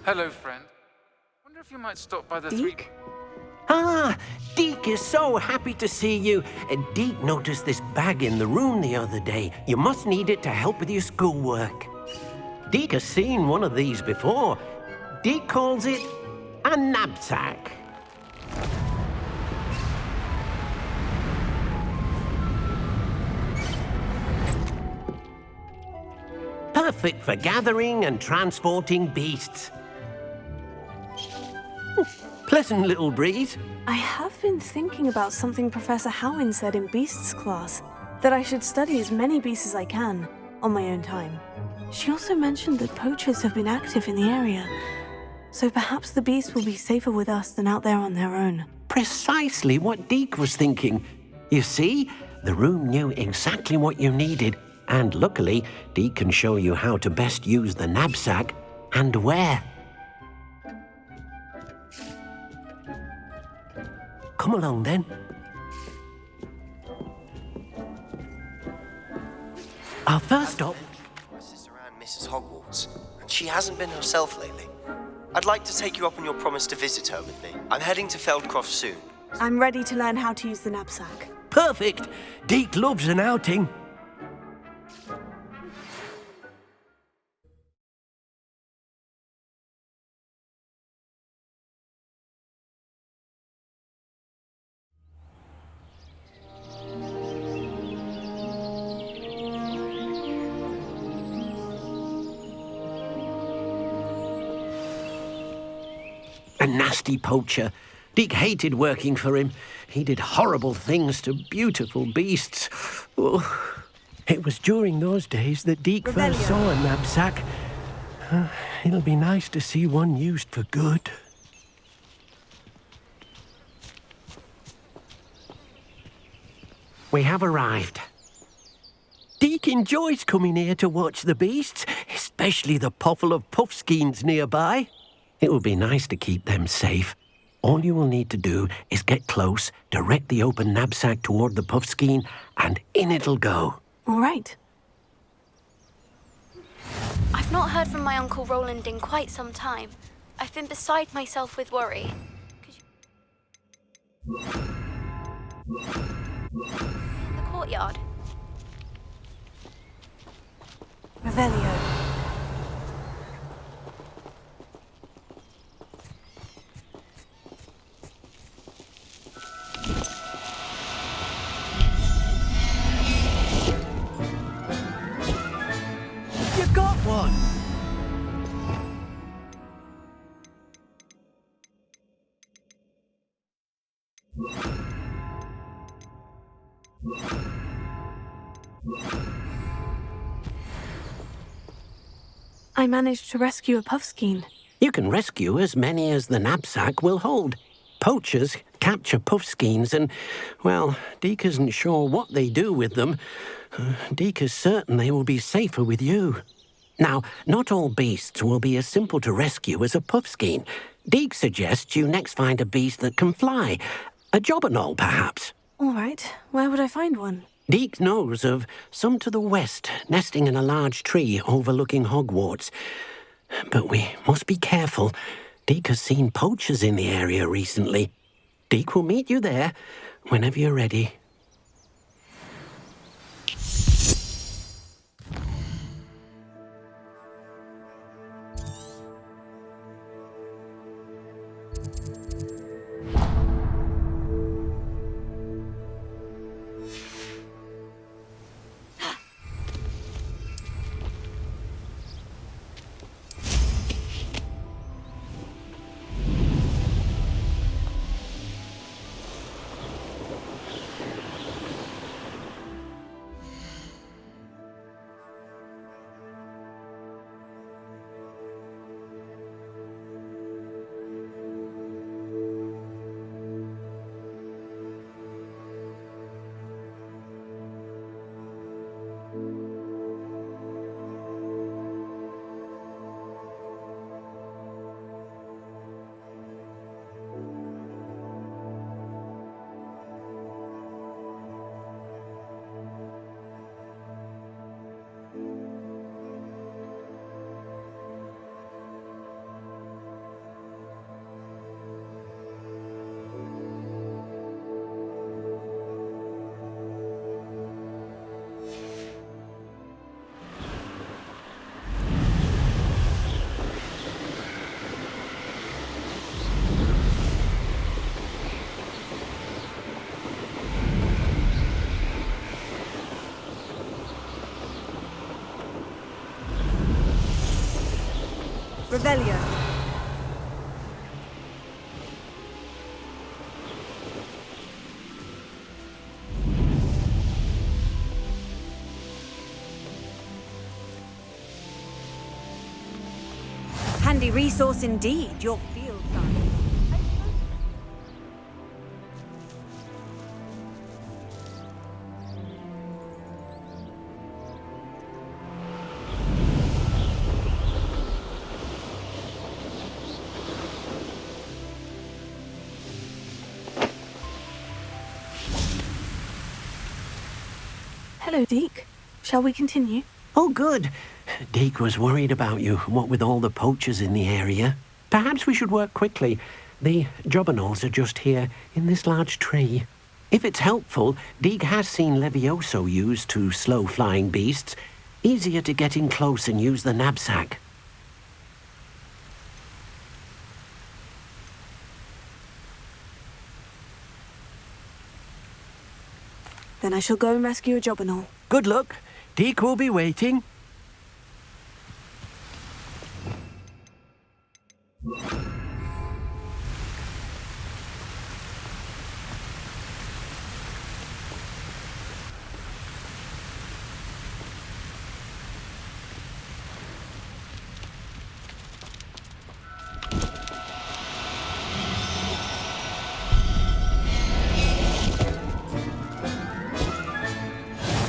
Hello, friend. Wonder if you might stop by the Deke? Ah, Deke is so happy to see you. Deke noticed this bag in the room the other day. You must need it to help with your schoolwork. Deke has seen one of these before. Deke calls it a knapsack. Perfect for gathering and transporting beasts. Pleasant little breeze. I have been thinking about something Professor Howin said in Beasts class, that I should study as many beasts as I can, on my own time. She also mentioned that poachers have been active in the area, so perhaps the beasts will be safer with us than out there on their own. Precisely what Deke was thinking. You see, the room knew exactly what you needed, and luckily, Deke can show you how to best use the knapsack and where. Come along, then. Our first stop... My sister Anne misses Hogwarts, and she hasn't been herself lately. I'd like to take you up on your promise to visit her with me. I'm heading to Feldcroft soon. I'm ready to learn how to use the knapsack. Perfect! Deke loves an outing. A nasty poacher. Deke hated working for him. He did horrible things to beautiful beasts. Oh. It was during those days that Deke first saw a knapsack. It'll be nice to see one used for good. We have arrived. Deke enjoys coming here to watch the beasts, especially the potful of puffskeins nearby. It will be nice to keep them safe. All you will need to do is get close, direct the open knapsack toward the puffskein, and in it'll go. All right. I've not heard from my Uncle Roland in quite some time. I've been beside myself with worry. In the courtyard. Revelio. You got one! I managed to rescue a puffskein. You can rescue as many as the knapsack will hold. Poachers capture puffskeins and, well, Deke isn't sure what they do with them. Deke is certain they will be safer with you. Now, not all beasts will be as simple to rescue as a puffskein. Deke suggests you next find a beast that can fly. A jobberknoll, perhaps. All right. Where would I find one? Deke knows of some to the west, nesting in a large tree overlooking Hogwarts. But we must be careful. Deke has seen poachers in the area recently. Deke will meet you there whenever you're ready. Revelio. Handy resource indeed, your field guide. Hello, Deke. Shall we continue? Oh, good. Deke was worried about you, what with all the poachers in the area. Perhaps we should work quickly. The jobberknolls are just here, in this large tree. If it's helpful, Deke has seen Levioso used to slow flying beasts. Easier to get in close and use the knapsack. Then I shall go and rescue a jobberknoll. Good luck. Deke will be waiting.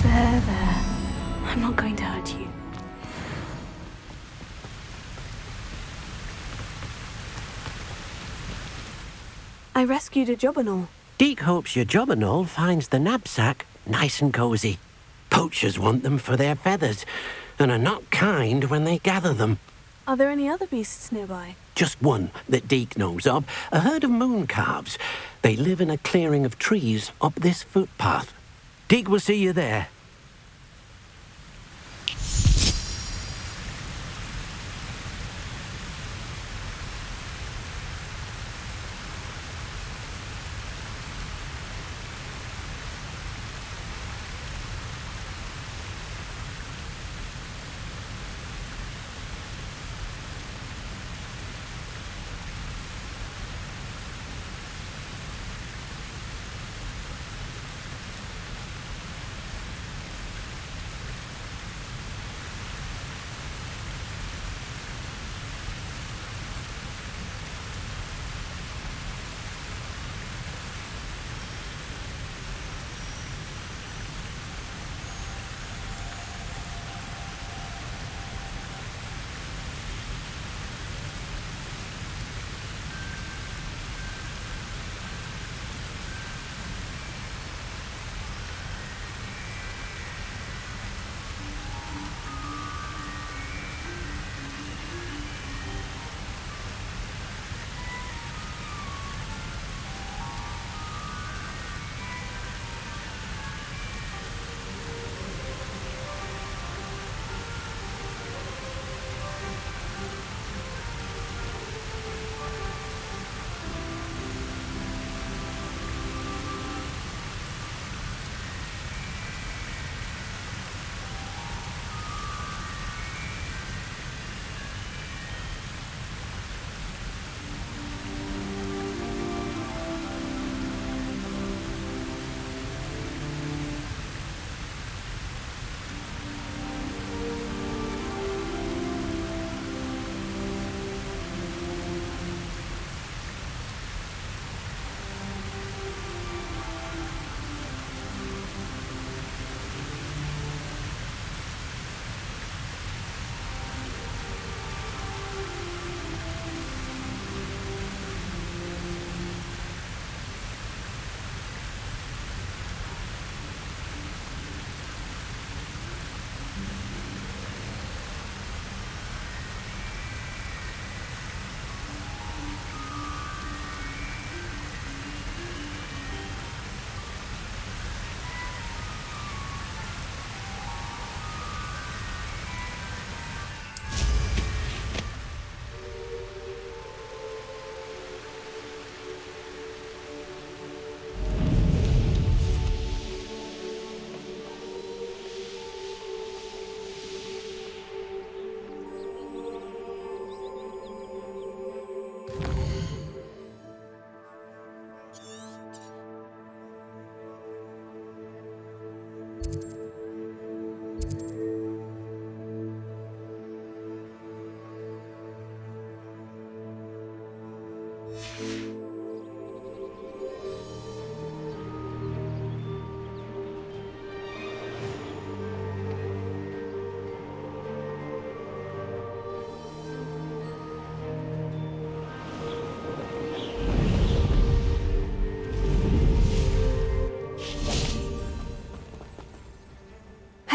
There. I'm not going to hurt you. I rescued a jobberknoll. Deke hopes your jobberknoll finds the knapsack nice and cozy. Poachers want them for their feathers, and are not kind when they gather them. Are there any other beasts nearby? Just one that Deke knows of, a herd of moon calves. They live in a clearing of trees up this footpath. Deke will see you there.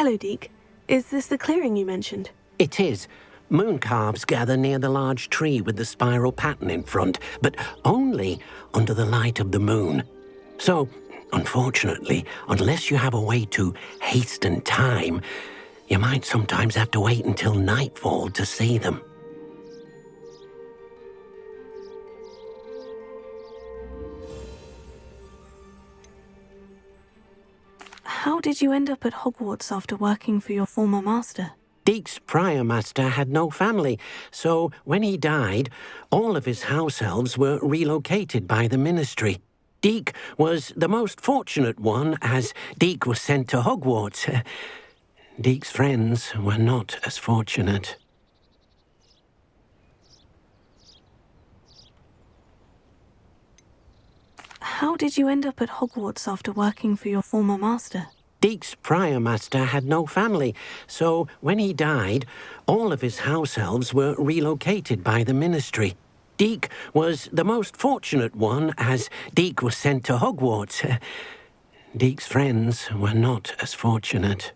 Hello, Deke. Is this the clearing you mentioned? It is. Moon calves gather near the large tree with the spiral pattern in front, but only under the light of the moon. So, unfortunately, unless you have a way to hasten time, you might sometimes have to wait until nightfall to see them. How did you end up at Hogwarts after working for your former master? Deke's prior master had no family, so when he died, all of his house elves were relocated by the ministry. Deke was the most fortunate one, as Deke was sent to Hogwarts. Deke's friends were not as fortunate. How did you end up at Hogwarts after working for your former master? Deke's prior master had no family, so when he died, all of his house elves were relocated by the ministry. Deke was the most fortunate one, as Deke was sent to Hogwarts. Deke's friends were not as fortunate.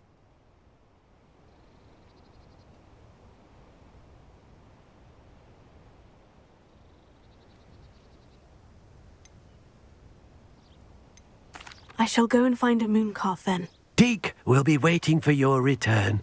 I shall go and find a moon calf then. Deke will be waiting for your return.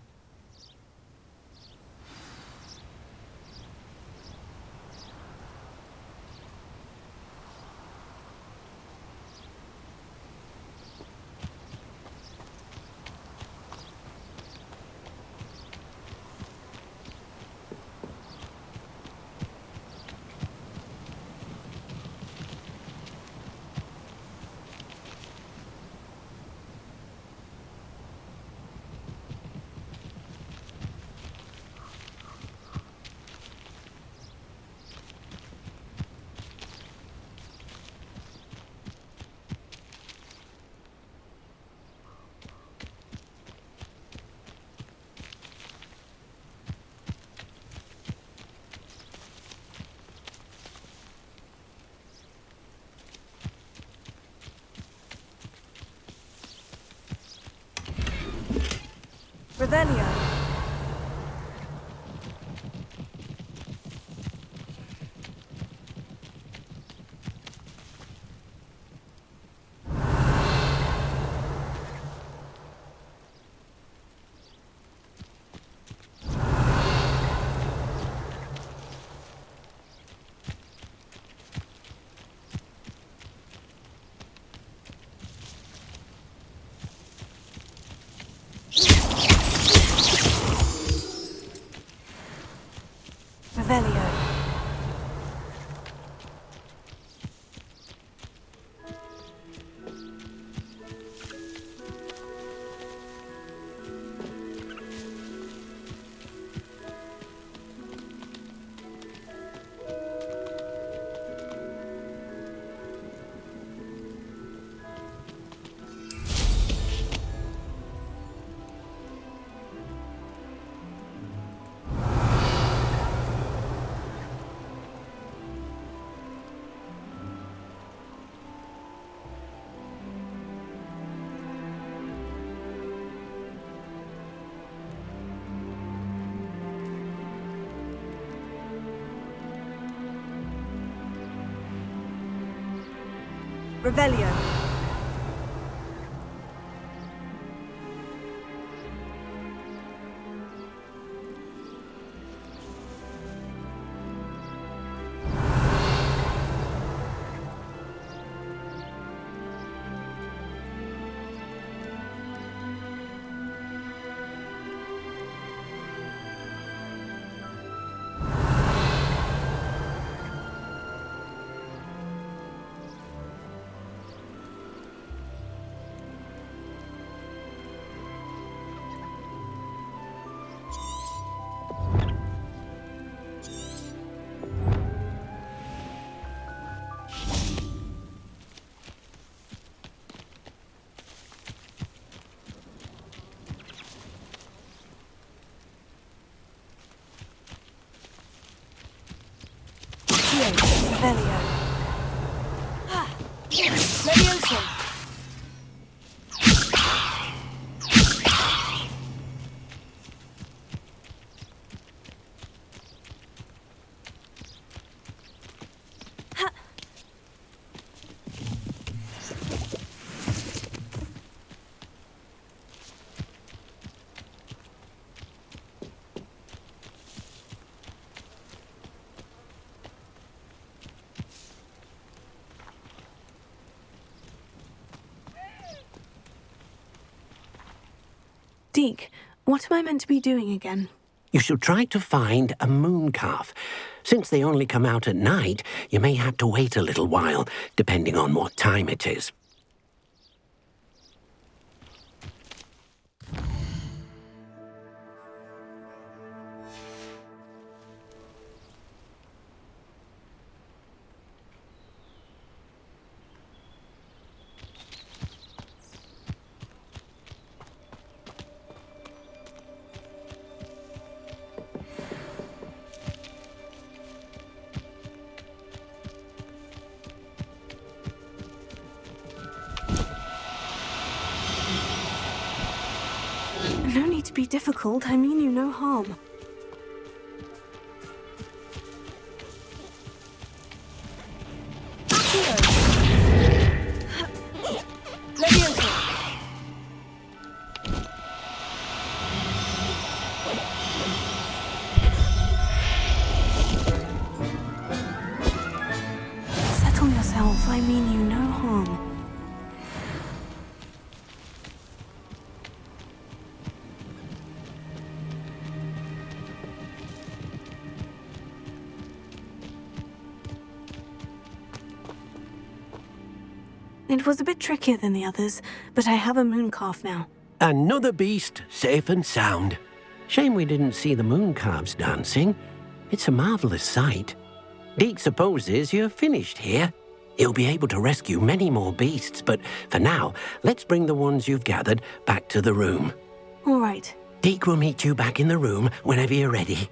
Revelio. Revelio. Revelio. Levioso! Deke, what am I meant to be doing again? You should try to find a moon calf. Since they only come out at night, you may have to wait a little while, depending on what time it is. No need to be difficult, I mean you no harm. Levioso! Settle yourself, I mean you no harm. It was a bit trickier than the others, but I have a moon calf now. Another beast, safe and sound. Shame we didn't see the moon calves dancing. It's a marvelous sight. Deke supposes you're finished here. He'll be able to rescue many more beasts, but for now, let's bring the ones you've gathered back to the room. All right. Deke will meet you back in the room whenever you're ready.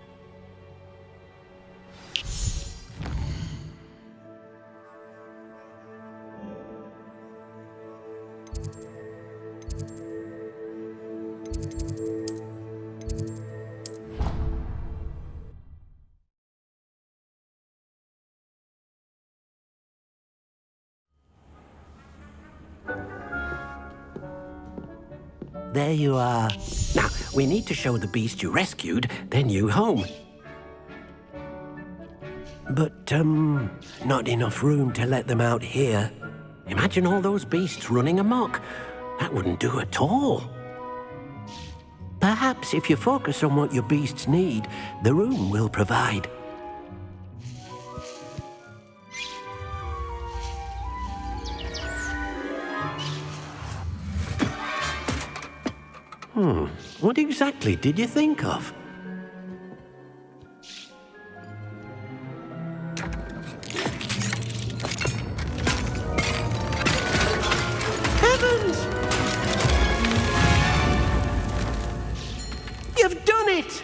There you are. Now, we need to show the beast you rescued, then you home. But, not enough room to let them out here. Imagine all those beasts running amok. That wouldn't do at all. Perhaps if you focus on what your beasts need, the room will provide. What exactly did you think of? Heavens! You've done it!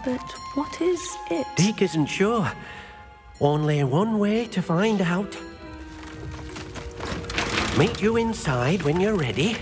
But what is it? Deke isn't sure. Only one way to find out. Meet you inside when you're ready.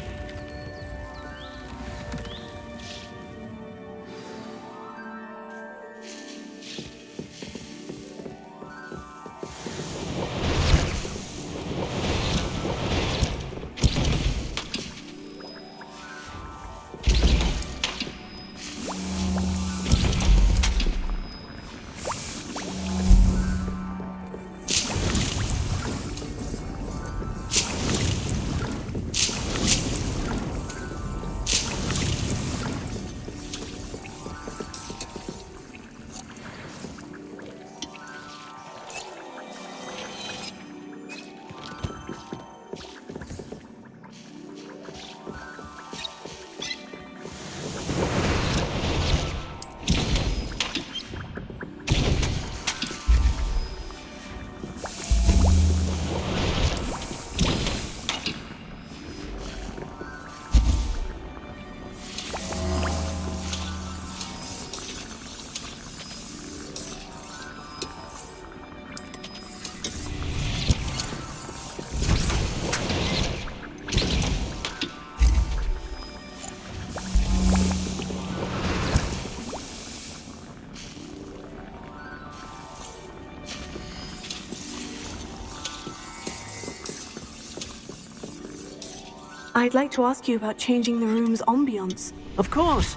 I'd like to ask you about changing the room's ambiance. Of course.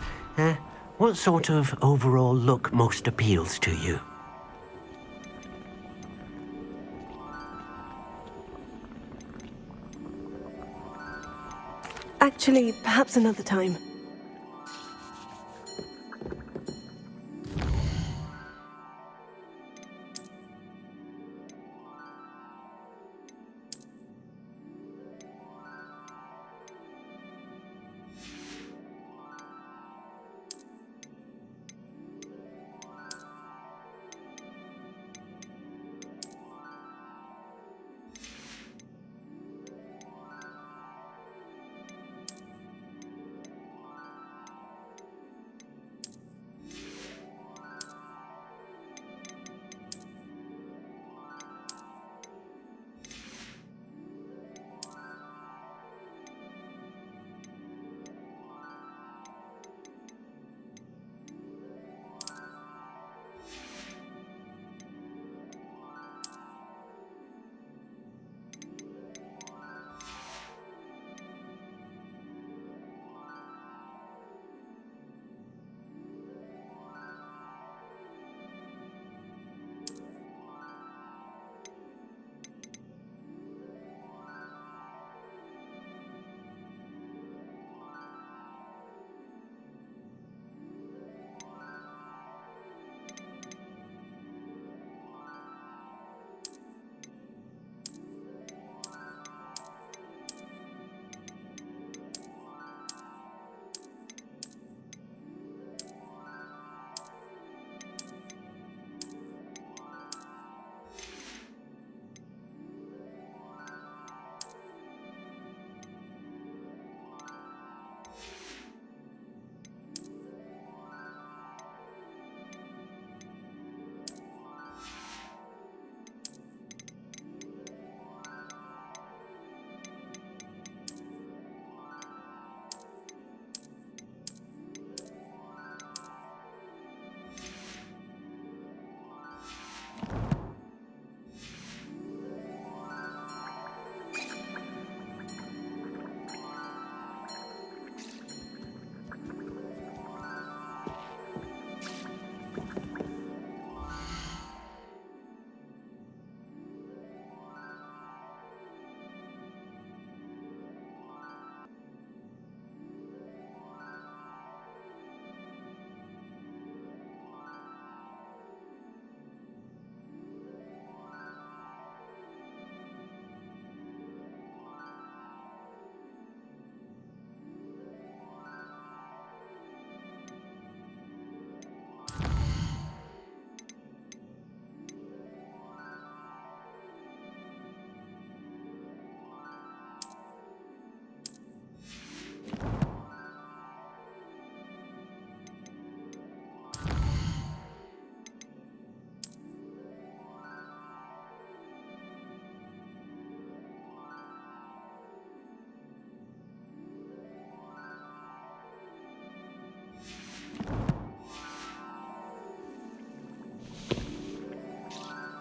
What sort of overall look most appeals to you? Actually, perhaps another time.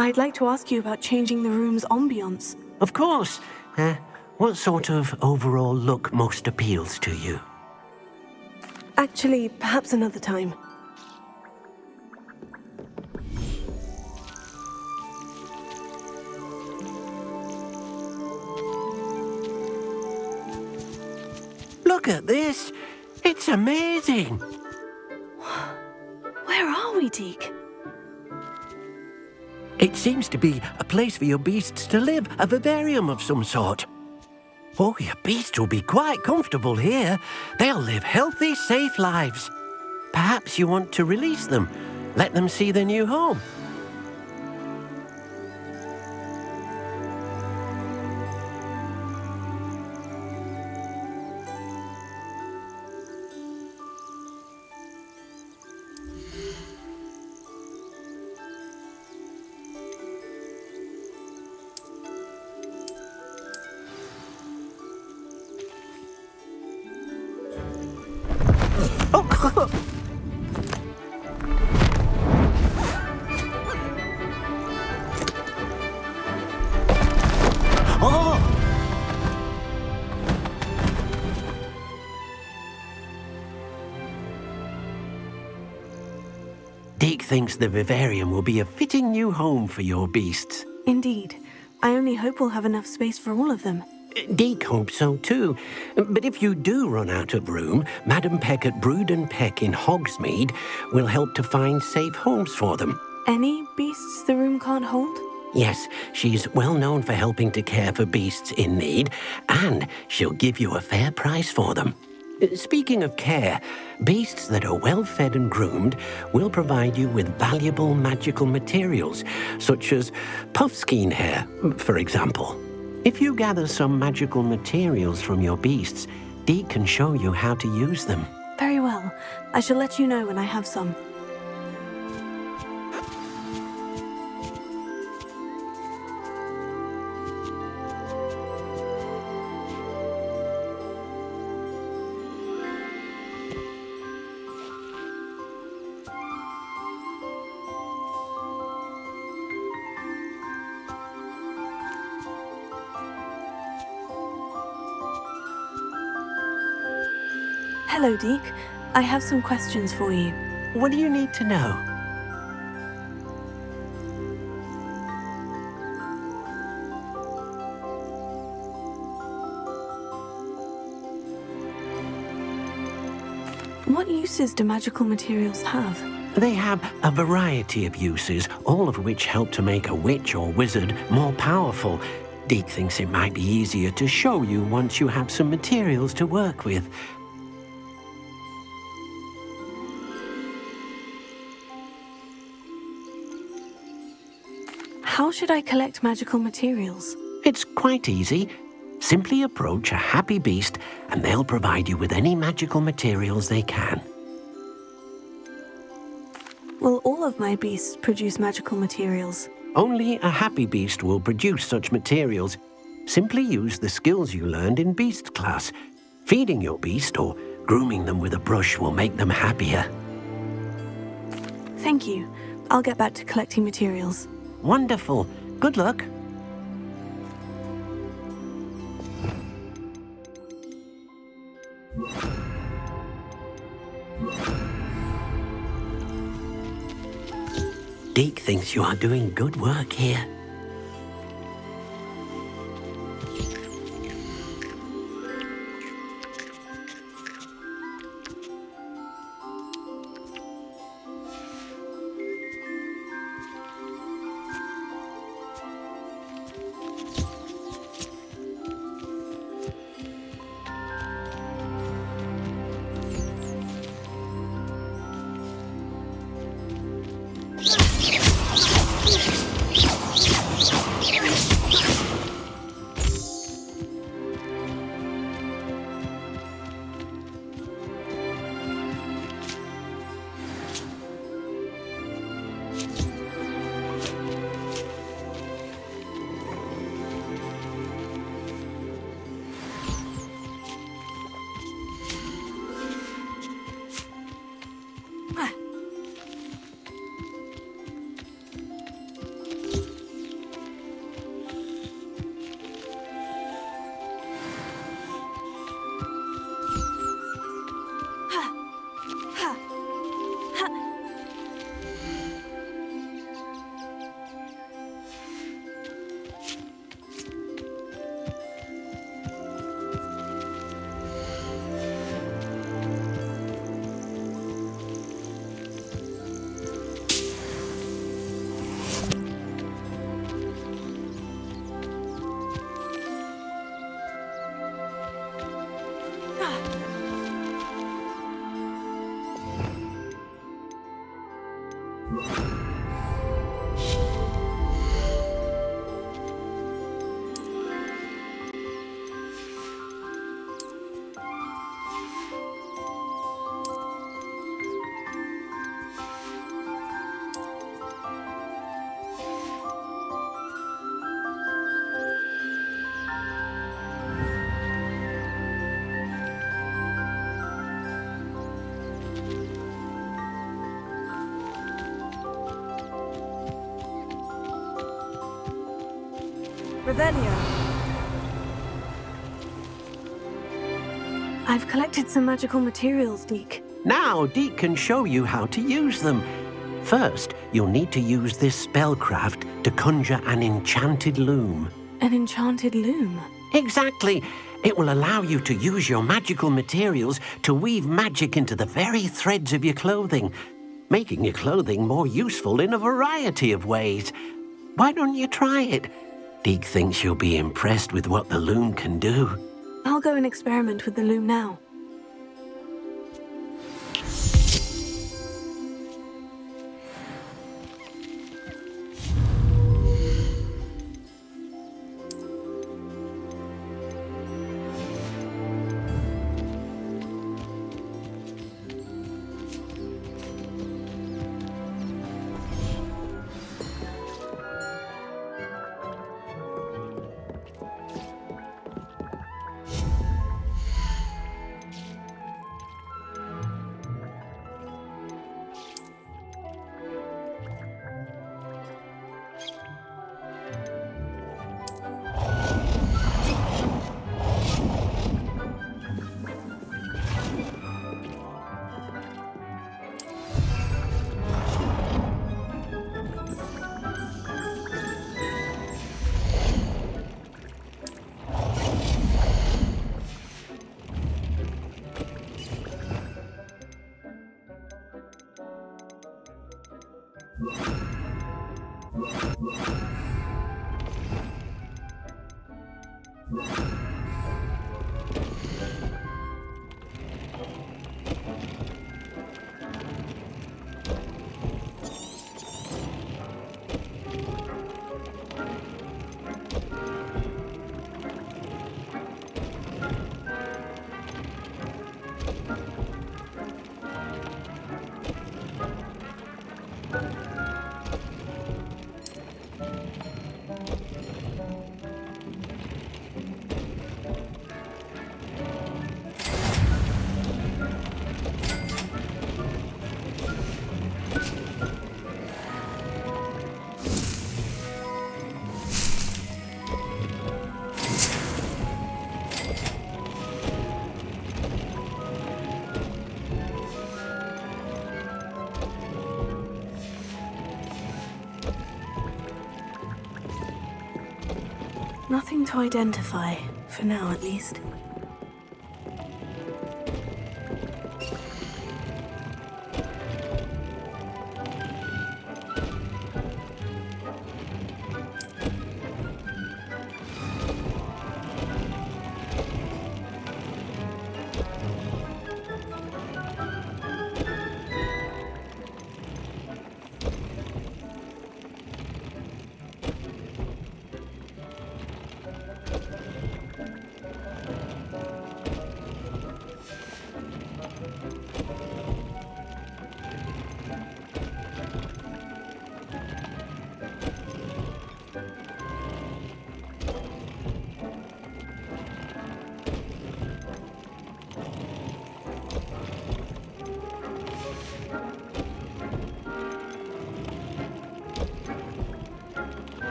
I'd like to ask you about changing the room's ambiance. Of course. What sort of overall look most appeals to you? Actually, perhaps another time. Look at this. It's amazing. Where are we, Deke? It seems to be a place for your beasts to live, a vivarium of some sort. Oh, your beasts will be quite comfortable here. They'll live healthy, safe lives. Perhaps you want to release them, let them see their new home. thinks the vivarium will be a fitting new home for your beasts. Indeed. I only hope we'll have enough space for all of them. Deke hopes so too. But if you do run out of room, Madam Peck at Brood and Peck in Hogsmeade will help to find safe homes for them. Any beasts the room can't hold? Yes, she's well known for helping to care for beasts in need, and she'll give you a fair price for them. Speaking of care, beasts that are well fed and groomed will provide you with valuable magical materials, such as puffskein hair, for example. If you gather some magical materials from your beasts, Deke can show you how to use them. Very well. I shall let you know when I have some. Hello, Deke. I have some questions for you. What do you need to know? What uses do magical materials have? They have a variety of uses, all of which help to make a witch or wizard more powerful. Deke thinks it might be easier to show you once you have some materials to work with. How should I collect magical materials? It's quite easy. Simply approach a happy beast and they'll provide you with any magical materials they can. Will all of my beasts produce magical materials? Only a happy beast will produce such materials. Simply use the skills you learned in beast class. Feeding your beast or grooming them with a brush will make them happier. Thank you. I'll get back to collecting materials. Wonderful. Good luck. Deke thinks you are doing good work here. Revelio. I've collected some magical materials, Deke. Now Deke can show you how to use them. First, you'll need to use this spellcraft to conjure an enchanted loom. An enchanted loom? Exactly. It will allow you to use your magical materials to weave magic into the very threads of your clothing, making your clothing more useful in a variety of ways. Why don't you try it? Deke thinks you'll be impressed with what the loom can do. I'll go and experiment with the loom now. Nothing to identify, for now at least.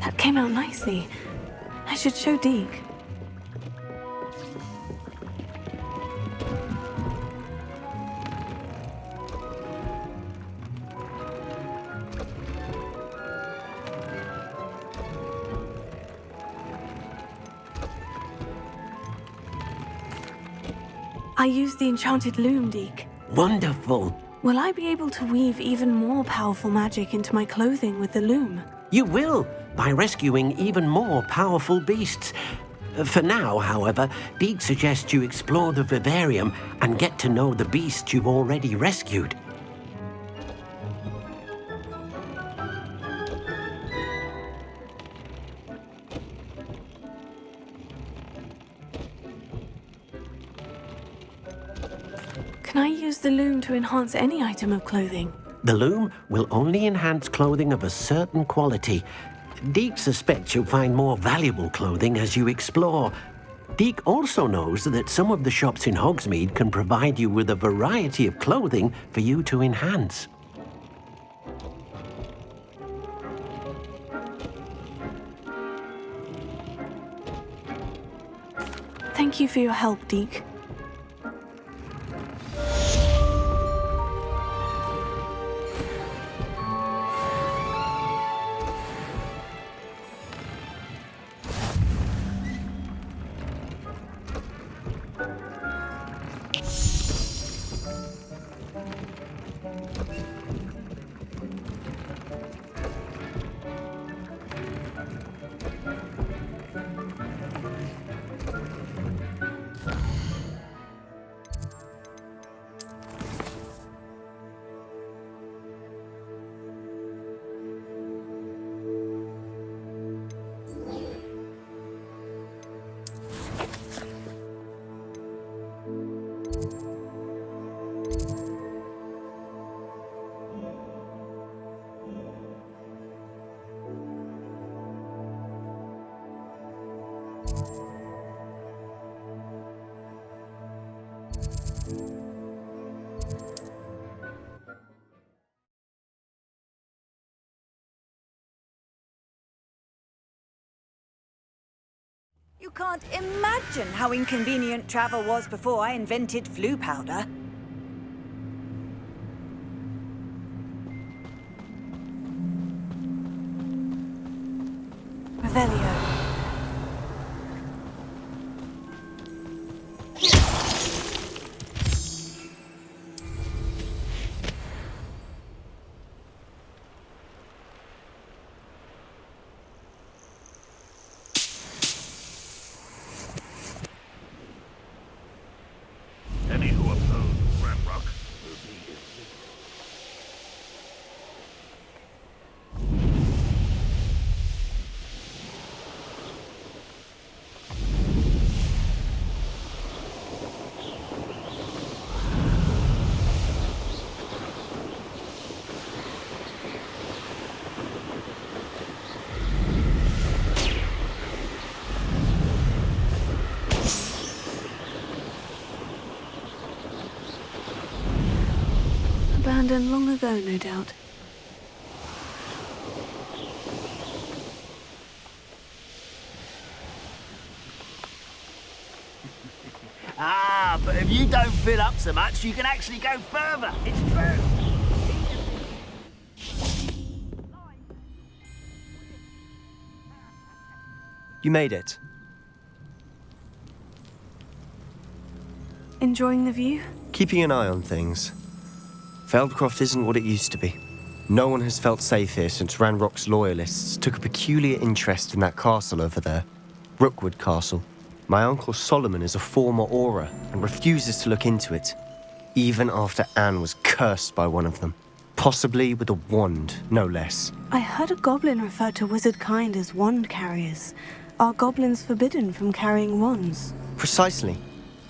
That came out nicely. I should show Deke. I used the enchanted loom, Deke. Wonderful. Will I be able to weave even more powerful magic into my clothing with the loom? You will, by rescuing even more powerful beasts. For now, however, Deke suggests you explore the vivarium and get to know the beasts you've already rescued. Can I use the loom to enhance any item of clothing? The loom will only enhance clothing of a certain quality. Deke suspects you'll find more valuable clothing as you explore. Deke also knows that some of the shops in Hogsmeade can provide you with a variety of clothing for you to enhance. Thank you for your help, Deke. You can't imagine how inconvenient travel was before I invented flu powder. Revelio. Any who oppose Ramrock will be Abandoned long ago, no doubt. Ah, but if you don't fill up so much, you can actually go further. It's true. You made it. Enjoying the view? Keeping an eye on things. Feldcroft isn't what it used to be. No one has felt safe here since Ranrock's loyalists took a peculiar interest in that castle over there. Rookwood Castle. My uncle Solomon is a former Auror and refuses to look into it, even after Anne was cursed by one of them. Possibly with a wand, no less. I heard a goblin refer to wizard kind as wand carriers. Are goblins forbidden from carrying wands? Precisely.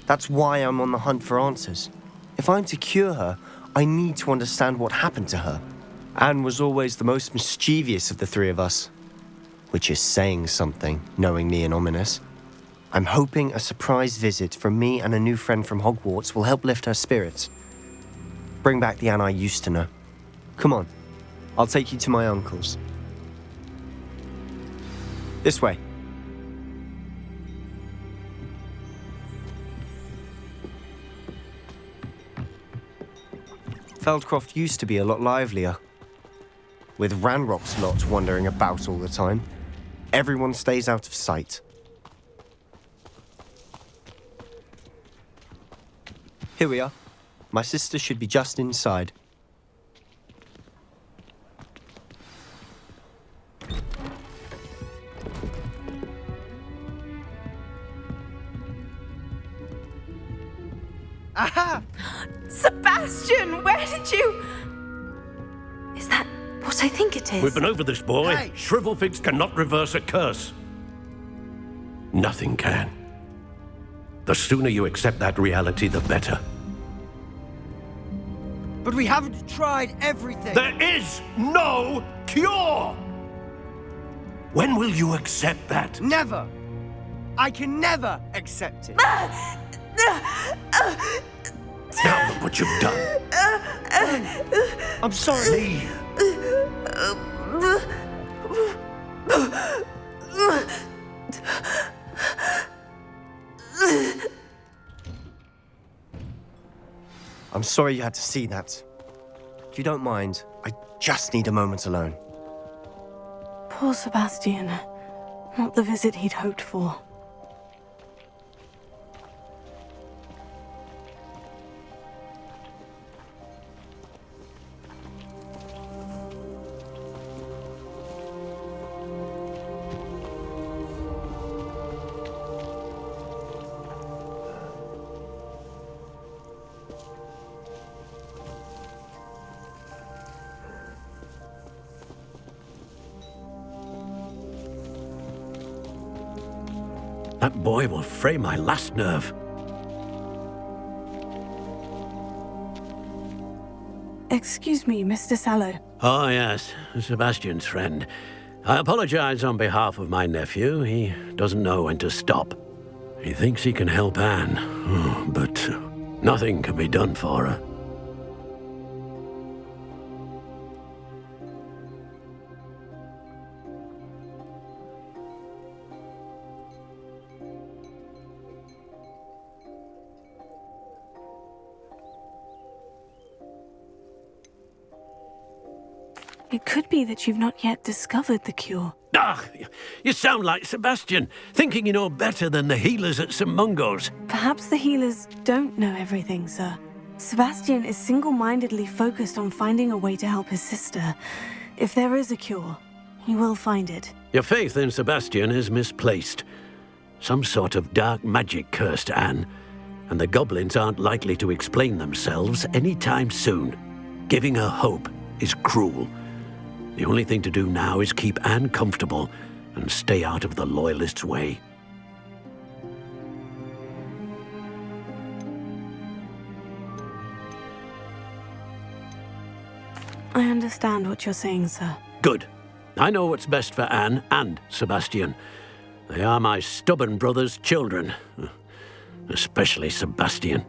That's why I'm on the hunt for answers. If I'm to cure her, I need to understand what happened to her. Anne was always the most mischievous of the three of us. Which is saying something, knowing me and ominous. I'm hoping a surprise visit from me and a new friend from Hogwarts will help lift her spirits. Bring back the Anne I used to know. Come on, I'll take you to my uncle's. This way. Feldcroft used to be a lot livelier. With Ranrock's lot wandering about all the time, everyone stays out of sight. Here we are. My sister should be just inside. Aha! Sebastian, where did you... Is that what I think it is? We've been over this, boy. Hey! Shrivelfigs cannot reverse a curse. Nothing can. The sooner you accept that reality, the better. But we haven't tried everything. There is no cure! When will you accept that? Never. I can never accept it. Now look what you've done. I'm sorry. Leave. I'm sorry you had to see that. If you don't mind, I just need a moment alone. Poor Sebastian. Not the visit he'd hoped for. That boy will fray my last nerve. Excuse me, Mr. Sallow. Oh, yes, Sebastian's friend. I apologize on behalf of my nephew. He doesn't know when to stop. He thinks he can help Anne, but nothing can be done for her. It could be that you've not yet discovered the cure. Ah, you sound like Sebastian, thinking you know better than the healers at St. Mungo's. Perhaps the healers don't know everything, sir. Sebastian is single-mindedly focused on finding a way to help his sister. If there is a cure, he will find it. Your faith in Sebastian is misplaced. Some sort of dark magic cursed Anne, and the goblins aren't likely to explain themselves anytime soon. Giving her hope is cruel. The only thing to do now is keep Anne comfortable and stay out of the Loyalists' way. I understand what you're saying, sir. Good. I know what's best for Anne and Sebastian. They are my stubborn brother's children. Especially Sebastian.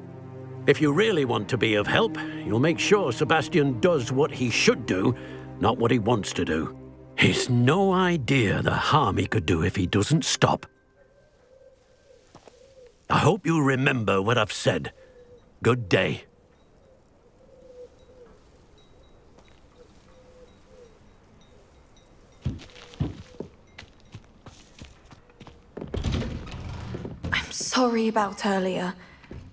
If you really want to be of help, you'll make sure Sebastian does what he should do, not what he wants to do. He's no idea the harm he could do if he doesn't stop. I hope you remember what I've said. Good day. I'm sorry about earlier.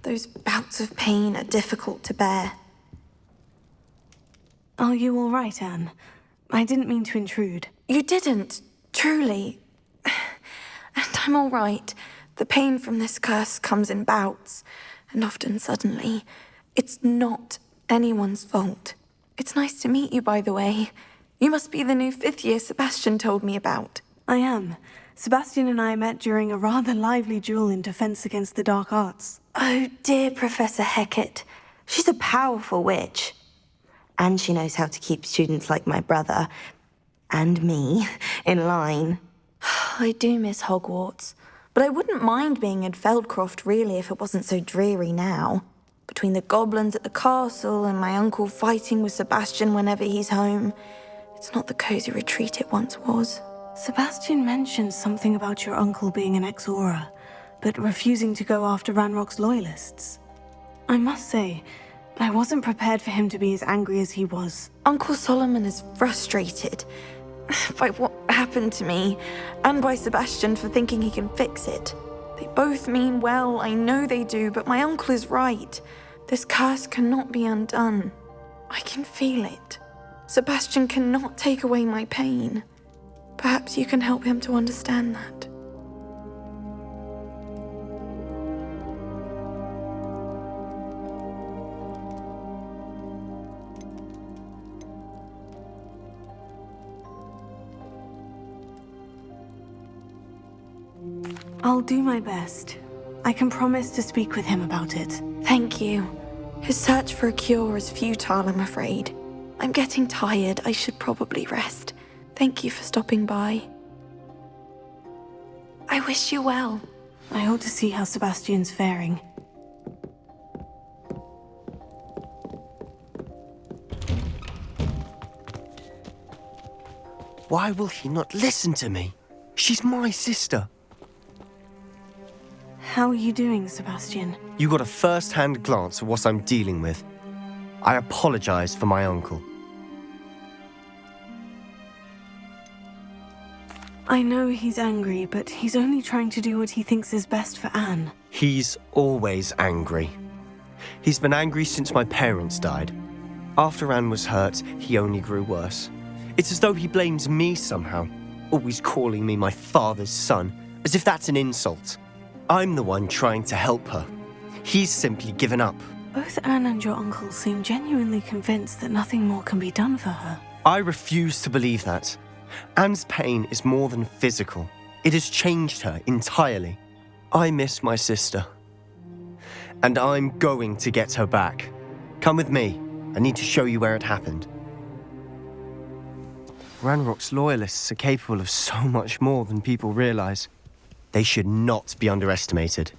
Those bouts of pain are difficult to bear. Are you all right, Anne? I didn't mean to intrude. You didn't, truly. And I'm all right. The pain from this curse comes in bouts, and often suddenly. It's not anyone's fault. It's nice to meet you, by the way. You must be the new fifth-year Sebastian told me about. I am. Sebastian and I met during a rather lively duel in defense against the dark arts. Oh, dear Professor Hecat. She's a powerful witch. And she knows how to keep students like my brother, and me, in line. I do miss Hogwarts, but I wouldn't mind being in Feldcroft, really, if it wasn't so dreary now. Between the goblins at the castle and my uncle fighting with Sebastian whenever he's home, it's not the cozy retreat it once was. Sebastian mentioned something about your uncle being an ex-Auror, but refusing to go after Ranrock's loyalists. I must say, I wasn't prepared for him to be as angry as he was. Uncle Solomon is frustrated by what happened to me, and by Sebastian for thinking he can fix it. They both mean well, I know they do, but my uncle is right. This curse cannot be undone. I can feel it. Sebastian cannot take away my pain. Perhaps you can help him to understand that. I'll do my best. I can promise to speak with him about it. Thank you. His search for a cure is futile, I'm afraid. I'm getting tired. I should probably rest. Thank you for stopping by. I wish you well. I ought to see how Sebastian's faring. Why will he not listen to me? She's my sister. How are you doing, Sebastian? You got a first-hand glance at what I'm dealing with. I apologize for my uncle. I know he's angry, but he's only trying to do what he thinks is best for Anne. He's always angry. He's been angry since my parents died. After Anne was hurt, he only grew worse. It's as though he blames me somehow, always calling me my father's son, as if that's an insult. I'm the one trying to help her. He's simply given up. Both Anne and your uncle seem genuinely convinced that nothing more can be done for her. I refuse to believe that. Anne's pain is more than physical. It has changed her entirely. I miss my sister. And I'm going to get her back. Come with me. I need to show you where it happened. Ranrock's loyalists are capable of so much more than people realize. They should not be underestimated.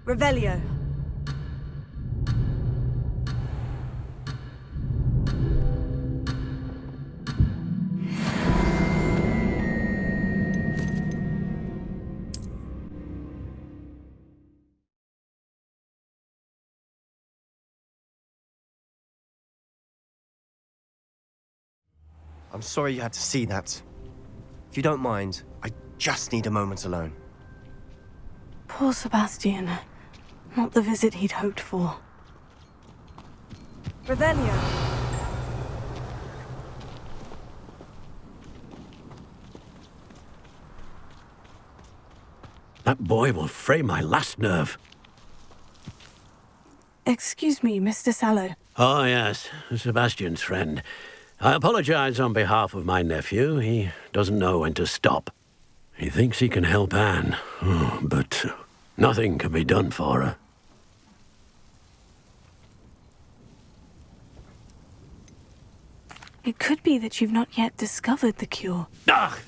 Revelio. I'm sorry you had to see that. If you don't mind, I just need a moment alone. Poor Sebastian. Not the visit he'd hoped for. Revelio. That boy will fray my last nerve. Excuse me, Mr. Sallow. Oh, yes, Sebastian's friend. I apologize on behalf of my nephew. He doesn't know when to stop. He thinks he can help Anne, but nothing can be done for her. It could be that you've not yet discovered the cure. Ah,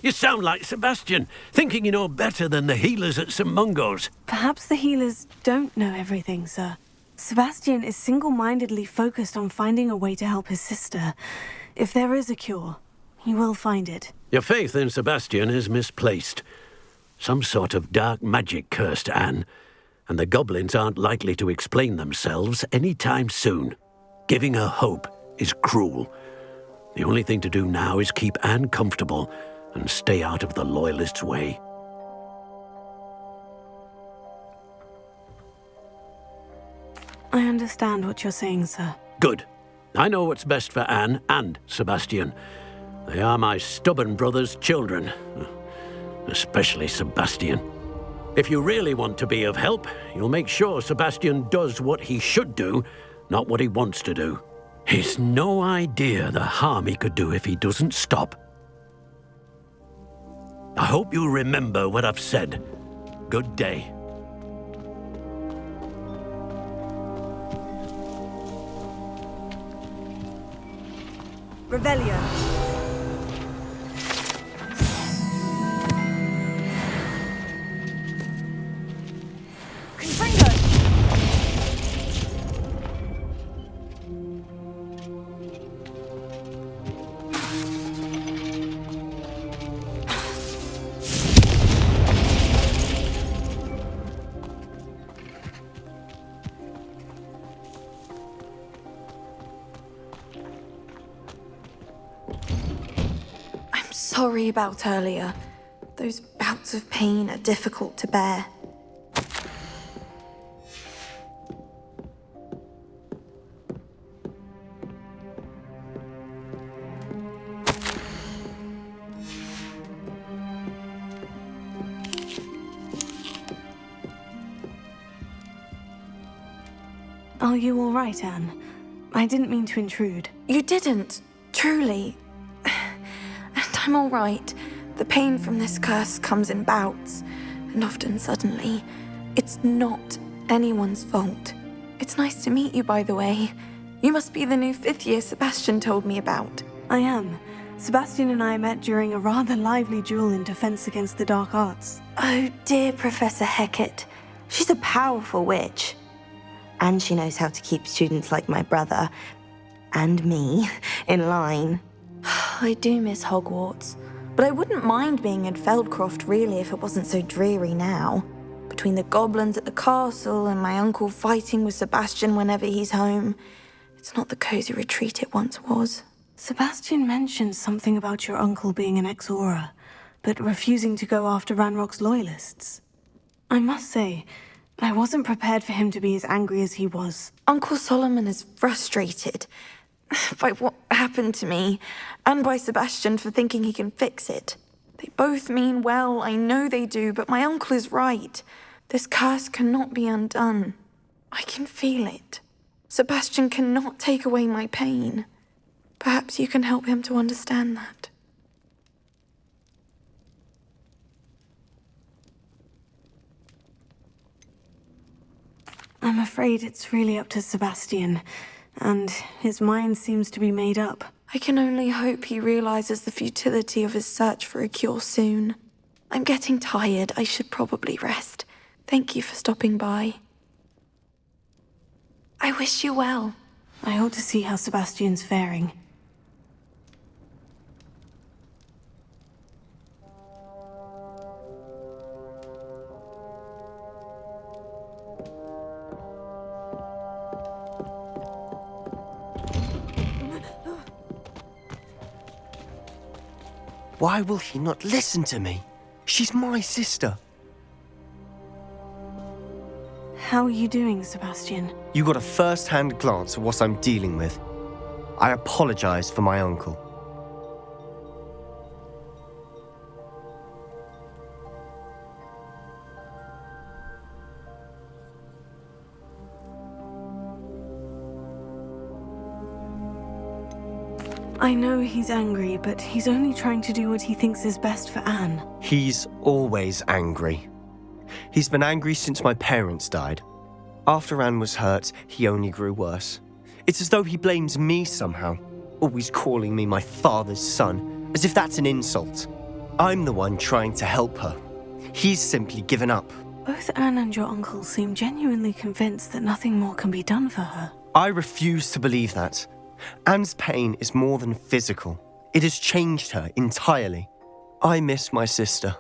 you sound like Sebastian, thinking you know better than the healers at St. Mungo's. Perhaps the healers don't know everything, sir. Sebastian is single-mindedly focused on finding a way to help his sister. If there is a cure, he will find it. Your faith in Sebastian is misplaced. Some sort of dark magic cursed Anne, and the goblins aren't likely to explain themselves any time soon. Giving her hope is cruel. The only thing to do now is keep Anne comfortable and stay out of the Loyalists' way. I understand what you're saying, sir. Good. I know what's best for Anne and Sebastian. They are my stubborn brother's children. Especially Sebastian. If you really want to be of help, you'll make sure Sebastian does what he should do, not what he wants to do. He's no idea the harm he could do if he doesn't stop. I hope you remember what I've said. Good day. Revelio. Confringo. Sorry about earlier. Those bouts of pain are difficult to bear. Are you all right, Anne? I didn't mean to intrude. You didn't, truly. And I'm all right. The pain from this curse comes in bouts. and often suddenly. It's not anyone's fault. It's nice to meet you, by the way. You must be the new 5th year Sebastian told me about. I am. Sebastian and I met during a rather lively duel in Defense Against the Dark Arts. Oh dear, Professor Hecate. She's a powerful witch. And she knows how to keep students like my brother, and me, in line. I do miss Hogwarts, but I wouldn't mind being in Feldcroft really if it wasn't so dreary now. Between the goblins at the castle and my uncle fighting with Sebastian whenever he's home, it's not the cozy retreat it once was. Sebastian mentioned something about your uncle being an ex-Auror, but refusing to go after Ranrock's loyalists. I must say, I wasn't prepared for him to be as angry as he was. Uncle Solomon is frustrated by what happened to me, and by Sebastian for thinking he can fix it. They both mean well, I know they do, but my uncle is right. This curse cannot be undone. I can feel it. Sebastian cannot take away my pain. Perhaps you can help him to understand that. I'm afraid it's really up to Sebastian, and his mind seems to be made up. I can only hope he realizes the futility of his search for a cure soon. I'm getting tired. I should probably rest. Thank you for stopping by. I wish you well. I ought to see how Sebastian's faring. Why will he not listen to me? She's my sister. How are you doing, Sebastian? You got a first-hand glance at what I'm dealing with. I apologize for my uncle. I know he's angry, but he's only trying to do what he thinks is best for Anne. He's always angry. He's been angry since my parents died. After Anne was hurt, he only grew worse. It's as though he blames me somehow, always calling me my father's son, as if that's an insult. I'm the one trying to help her. He's simply given up. Both Anne and your uncle seem genuinely convinced that nothing more can be done for her. I refuse to believe that. Anne's pain is more than physical. It has changed her entirely. I miss my sister.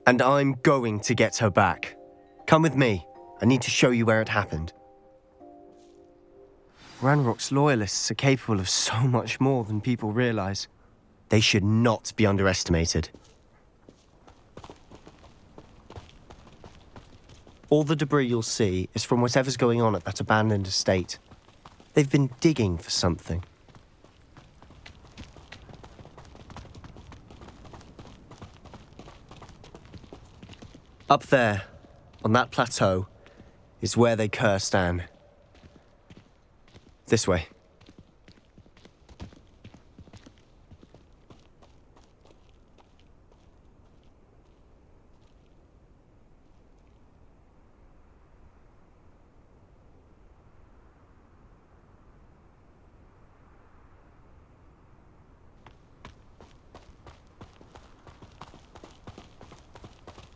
And I'm going to get her back. Come with me. I need to show you where it happened. Ranrock's loyalists are capable of so much more than people realize. They should not be underestimated. All the debris you'll see is from whatever's going on at that abandoned estate. They've been digging for something. Up there, on that plateau, is where they cursed Anne. This way.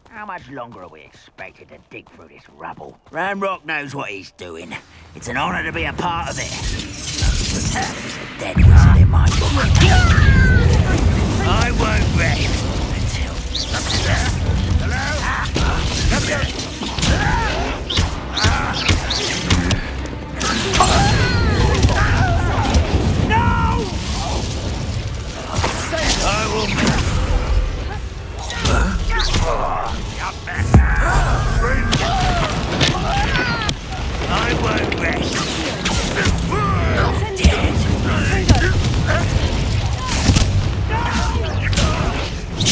How much longer are we expected to dig through this rubble? Ranrock knows what he's doing. It's an honor to be a part of it. There's a dead wizard in my book. I won't rest until... No! I will... I won't rest.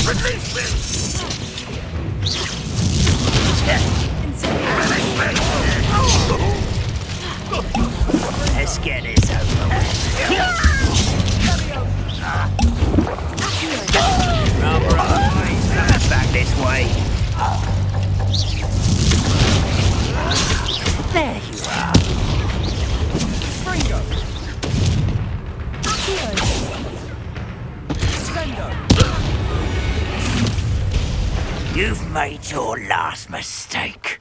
Release me! Let's get this over with. Rubber eyes, back this way. There you are. Fringo. Accio. Sendo. You've made your last mistake.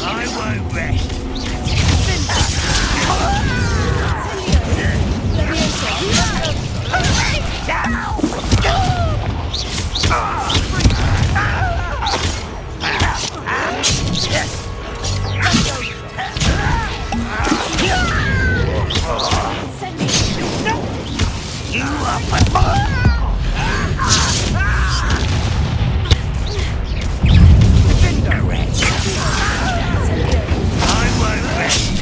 I won't rest. You are I won't rest.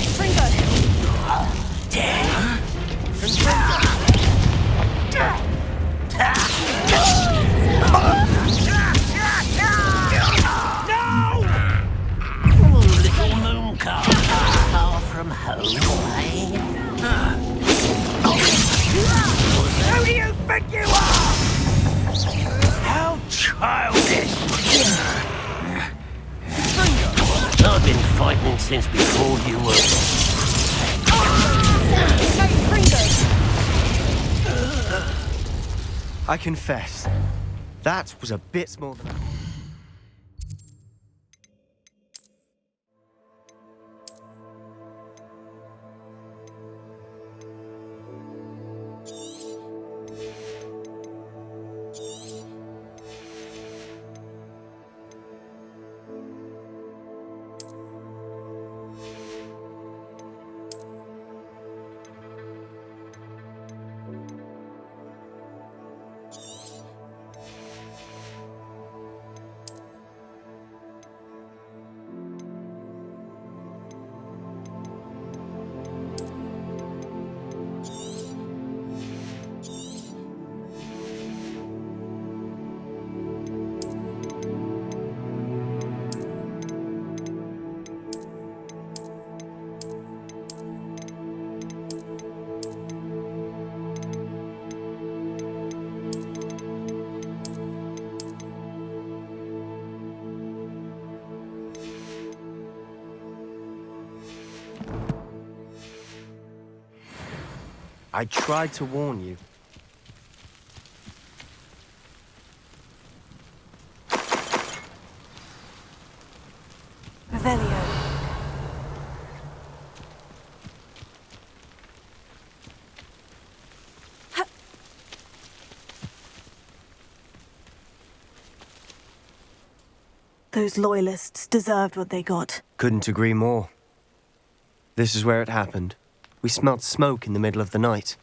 Little moon car, far from home, eh? Who do you think you are? How childish! I've been fighting since before you were. I confess, that was a bit more than... I tried to warn you. Revelio. Those loyalists deserved what they got. Couldn't agree more. This is where it happened. We smelled smoke in the middle of the night.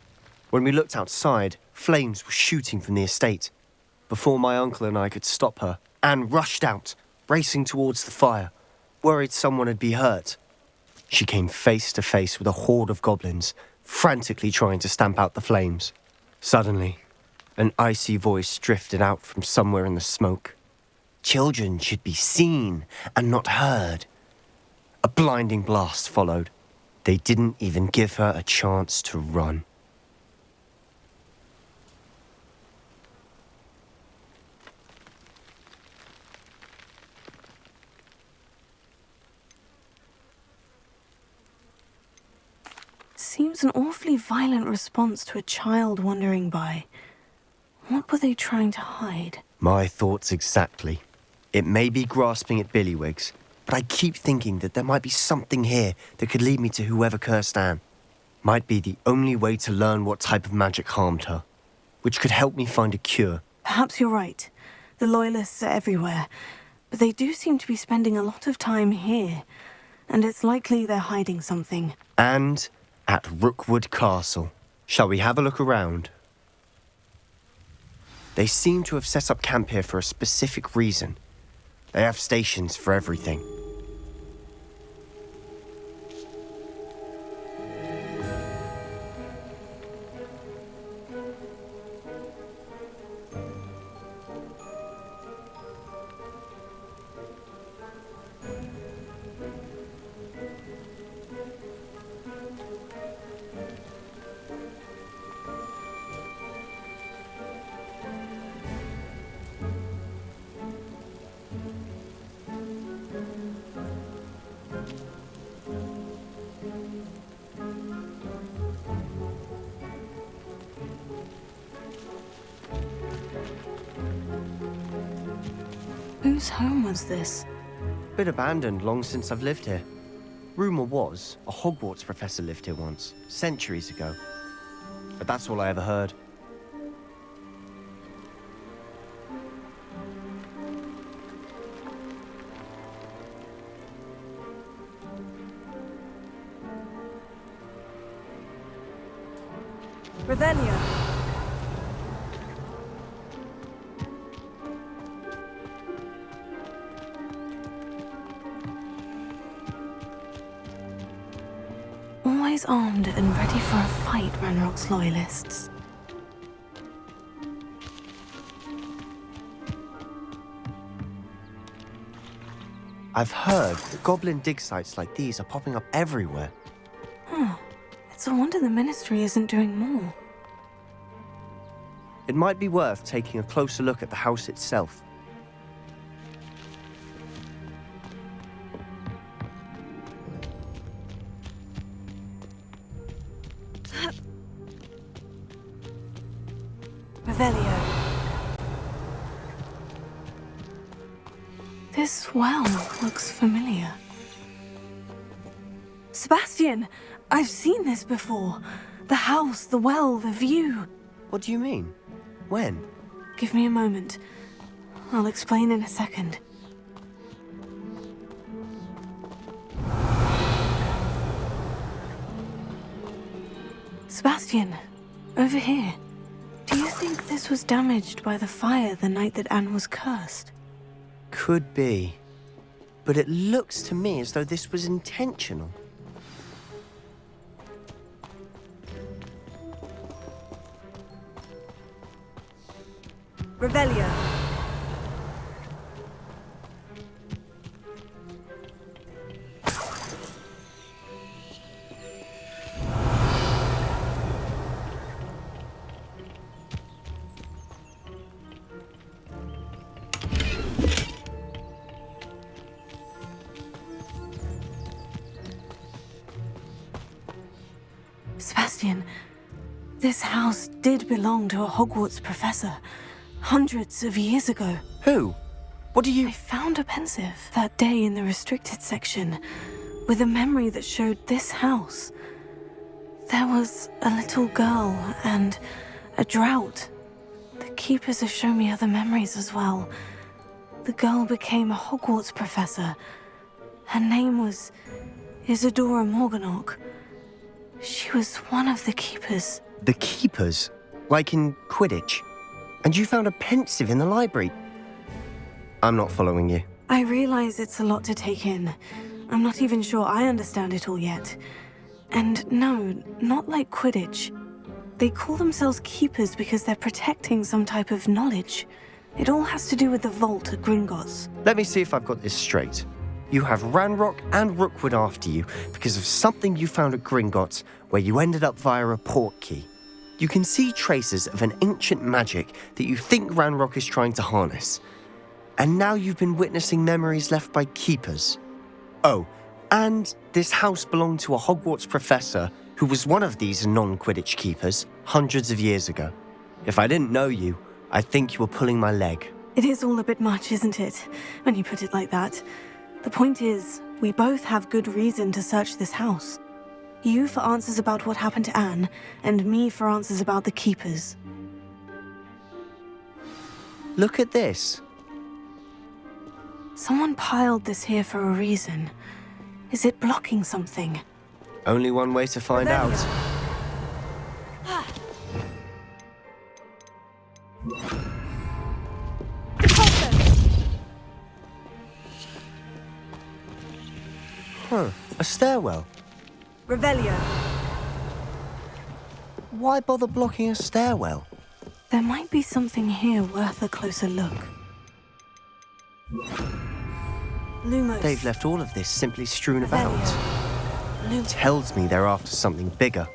When we looked outside, flames were shooting from the estate. Before my uncle and I could stop her, Anne rushed out, racing towards the fire, worried someone had been hurt. She came face to face with a horde of goblins, frantically trying to stamp out the flames. Suddenly, an icy voice drifted out from somewhere in the smoke. Children should be seen and not heard. A blinding blast followed. They didn't even give her a chance to run. Seems an awfully violent response to a child wandering by. What were they trying to hide? My thoughts exactly. It may be grasping at Billywigs, but I keep thinking that there might be something here that could lead me to whoever cursed Anne. Might be the only way to learn what type of magic harmed her, which could help me find a cure. Perhaps you're right. The Loyalists are everywhere, but they do seem to be spending a lot of time here, and it's likely they're hiding something. And at Rookwood Castle. Shall we have a look around? They seem to have set up camp here for a specific reason. They have stations for everything. Whose home was this? Been abandoned long since I've lived here. Rumour was a Hogwarts professor lived here once, centuries ago. But that's all I ever heard. Revelio. Always armed and ready for a fight, Ranrock's loyalists. I've heard that goblin dig sites like these are popping up everywhere. It's a wonder the Ministry isn't doing more. It might be worth taking a closer look at the house itself. Revelio. This well looks familiar. Sebastian! I've seen this before. The house, the well, the view. What do you mean? When? Give me a moment. I'll explain in a second. Sebastian, over here. Do you think this was damaged by the fire the night that Anne was cursed? Could be. But it looks to me as though this was intentional. Revelio. Sebastian, this house did belong to a Hogwarts professor, hundreds of years ago. Who? What do you... I found a pensive that day in the restricted section, with a memory that showed this house. There was a little girl and a drought. The keepers have shown me other memories as well. The girl became a Hogwarts professor. Her name was Isadora Morganach. She was one of the keepers. The keepers? Like in Quidditch? And you found a pensive in the library? I'm not following you. I realize it's a lot to take in. I'm not even sure I understand it all yet. And no, not like Quidditch. They call themselves keepers because they're protecting some type of knowledge. It all has to do with the vault at Gringotts. Let me see if I've got this straight. You have Ranrock and Rookwood after you because of something you found at Gringotts where you ended up via a port key. You can see traces of an ancient magic that you think Ranrock is trying to harness. And now you've been witnessing memories left by keepers. Oh, and this house belonged to a Hogwarts professor who was one of these non-Quidditch keepers hundreds of years ago. If I didn't know you, I'd think you were pulling my leg. It is all a bit much, isn't it, when you put it like that? The point is, we both have good reason to search this house. You for answers about what happened to Anne, and me for answers about the keepers. Look at this. Someone piled this here for a reason. Is it blocking something? Only one way to find out. Huh, a stairwell. Revelio. Why bother blocking a stairwell? There might be something here worth a closer look. Lumos. They've left all of this simply strewn about. Lumos. Tells me they're after something bigger.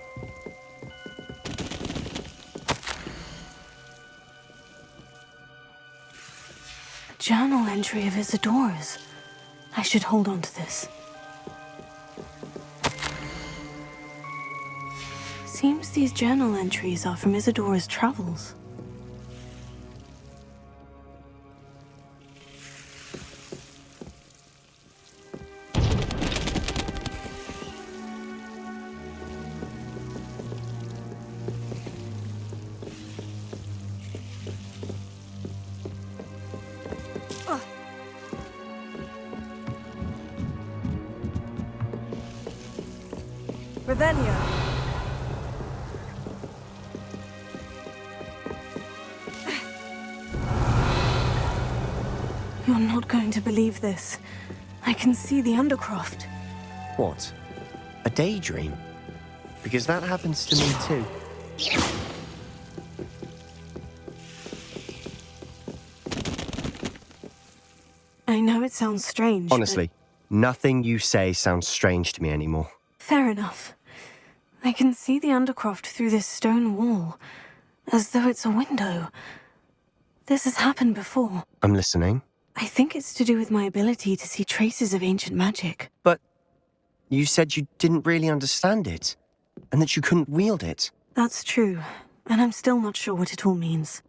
A journal entry of Isadora's. I should hold on to this. Seems these journal entries are from Isadora's travels. Revelio. You're not going to believe this. I can see the Undercroft. What? A daydream? Because that happens to me too. I know it sounds strange, Honestly, nothing you say sounds strange to me anymore. Fair enough. I can see the Undercroft through this stone wall, as though it's a window. This has happened before. I'm listening. I think it's to do with my ability to see traces of ancient magic. But you said you didn't really understand it, and that you couldn't wield it. That's true, and I'm still not sure what it all means.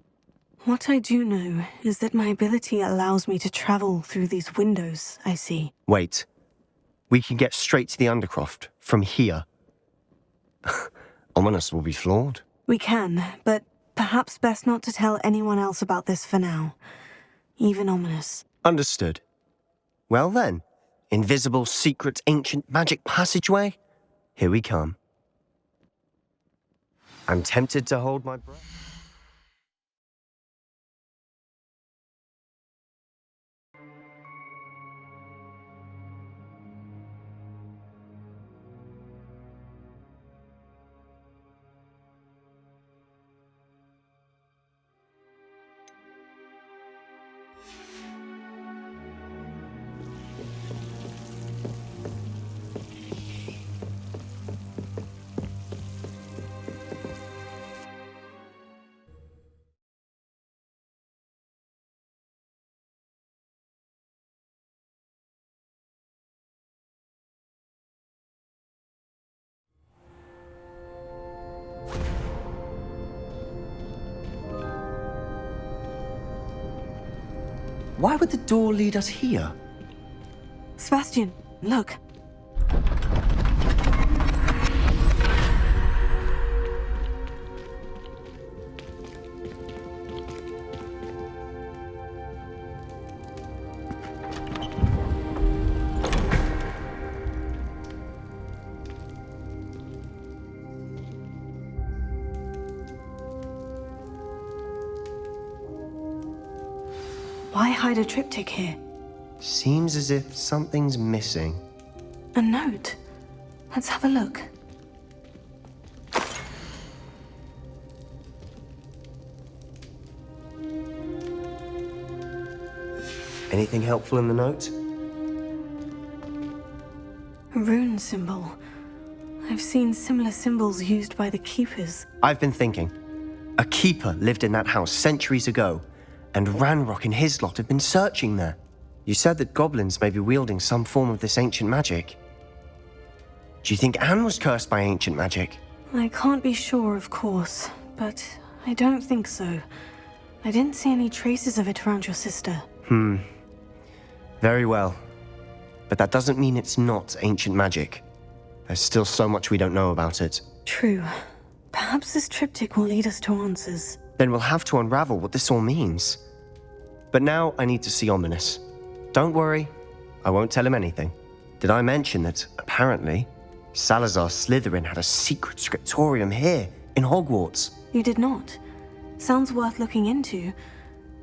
What I do know is that my ability allows me to travel through these windows I see. Wait. We can get straight to the Undercroft from here. Ominous will be floored. We can, but perhaps best not to tell anyone else about this for now. Even Ominous. Understood. Well then, invisible, secret, ancient magic passageway? Here we come. I'm tempted to hold my breath. Why would the door lead us here? Sebastian, look. Why hide a triptych here? Seems as if something's missing. A note. Let's have a look. Anything helpful in the note? A rune symbol. I've seen similar symbols used by the Keepers. I've been thinking. A keeper lived in that house centuries ago, and Ranrock and his lot have been searching there. You said that goblins may be wielding some form of this ancient magic. Do you think Anne was cursed by ancient magic? I can't be sure, of course, but I don't think so. I didn't see any traces of it around your sister. Very well. But that doesn't mean it's not ancient magic. There's still so much we don't know about it. True. Perhaps this triptych will lead us to answers. Then we'll have to unravel what this all means. But now I need to see Ominous. Don't worry, I won't tell him anything. Did I mention that, apparently, Salazar Slytherin had a secret scriptorium here, in Hogwarts? You did not. Sounds worth looking into.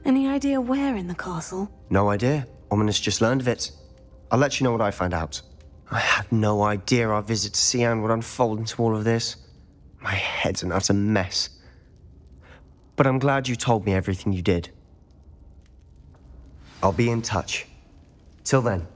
Any idea where in the castle? No idea. Ominous just learned of it. I'll let you know what I find out. I had no idea our visit to Sian would unfold into all of this. My head's an utter mess. But I'm glad you told me everything you did. I'll be in touch. Till then.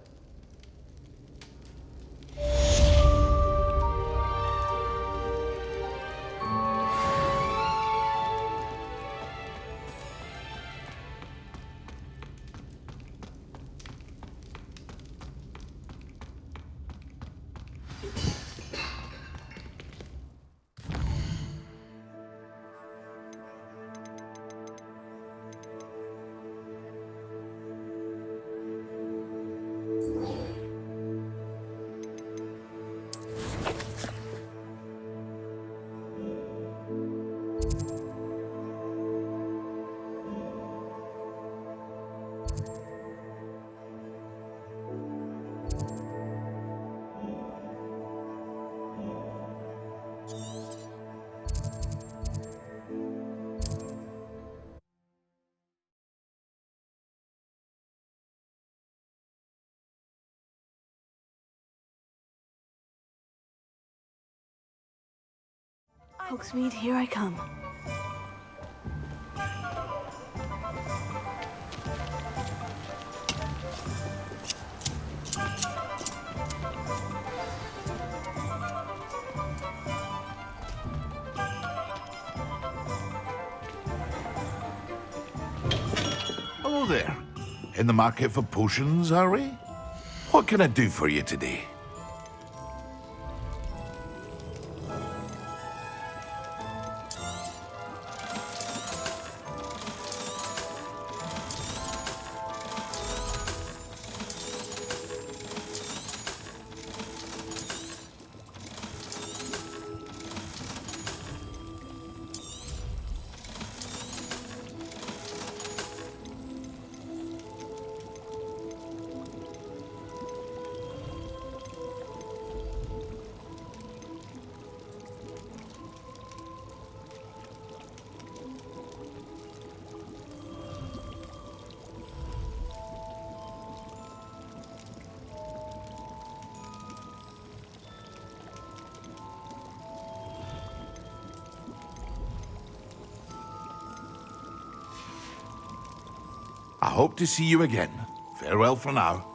Hogsmeade, here I come. Hello there. In the market for potions, are we? What can I do for you today? I hope to see you again. Farewell for now.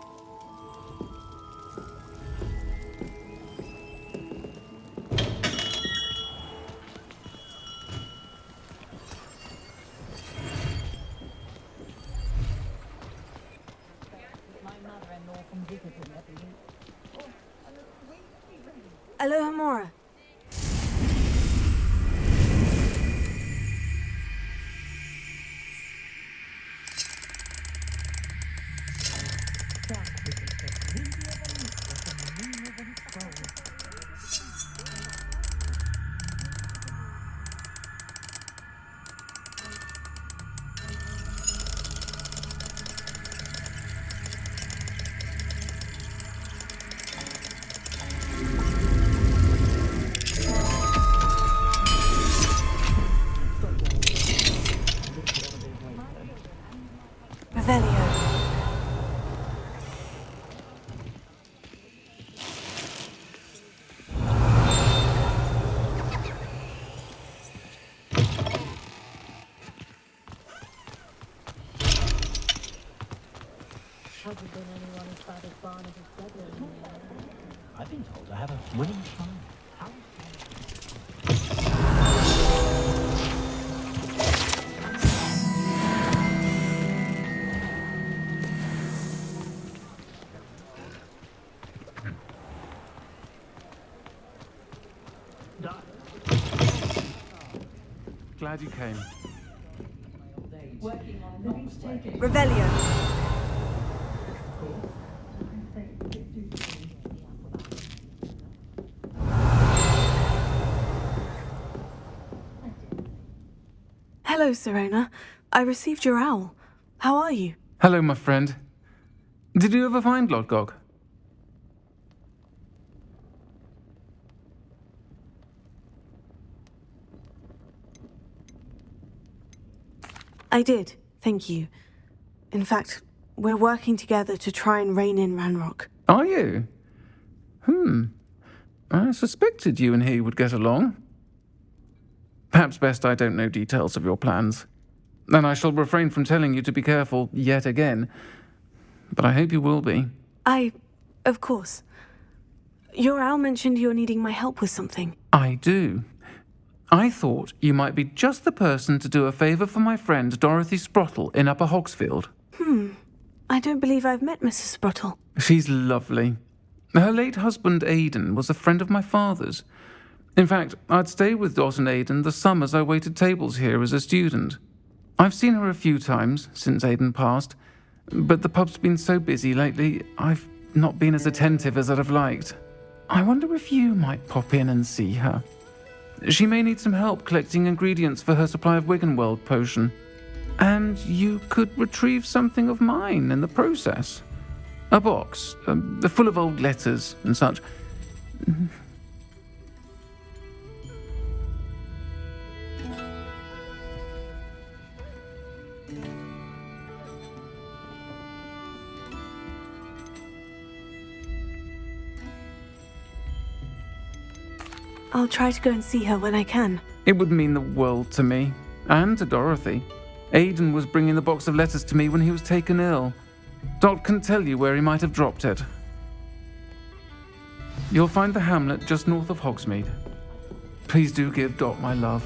Alohomora. Revelio. I've been told I have a winning shrine. Glad you came. Revelio. Hello, Serona. I received your owl. How are you? Hello, my friend. Did you ever find Lodgog? I did, thank you. In fact, we're working together to try and rein in Ranrock. Are you? I suspected you and he would get along. Perhaps best I don't know details of your plans. And I shall refrain from telling you to be careful yet again. But I hope you will be. Of course. Your owl mentioned you're needing my help with something. I do. I thought you might be just the person to do a favour for my friend Dorothy Sprottle in Upper Hogsfield. I don't believe I've met Mrs. Sprottle. She's lovely. Her late husband Aidan was a friend of my father's. In fact, I'd stay with Dot and Aidan the summers I waited tables here as a student. I've seen her a few times since Aidan passed, but the pub's been so busy lately, I've not been as attentive as I'd have liked. I wonder if you might pop in and see her. She may need some help collecting ingredients for her supply of Wiggenweld potion. And you could retrieve something of mine in the process. A box, full of old letters and such. I'll try to go and see her when I can. It would mean the world to me, and to Dorothy. Aidan was bringing the box of letters to me when he was taken ill. Dot can tell you where he might have dropped it. You'll find the hamlet just north of Hogsmeade. Please do give Dot my love.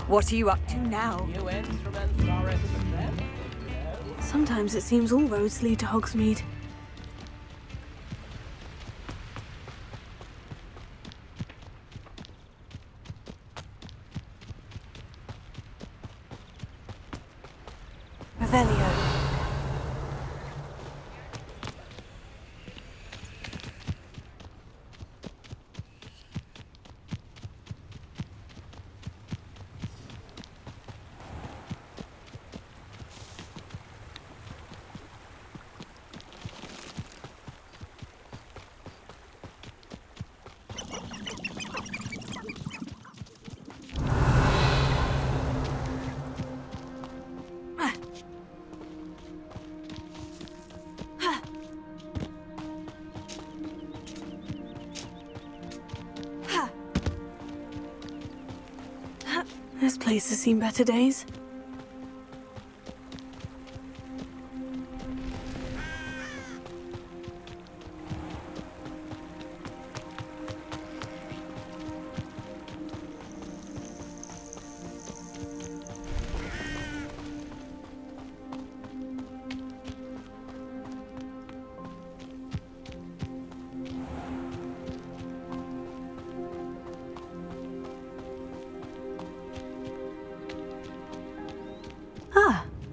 What are you up to now? Sometimes it seems all roads lead to Hogsmeade. Revelio. This place has seen better days.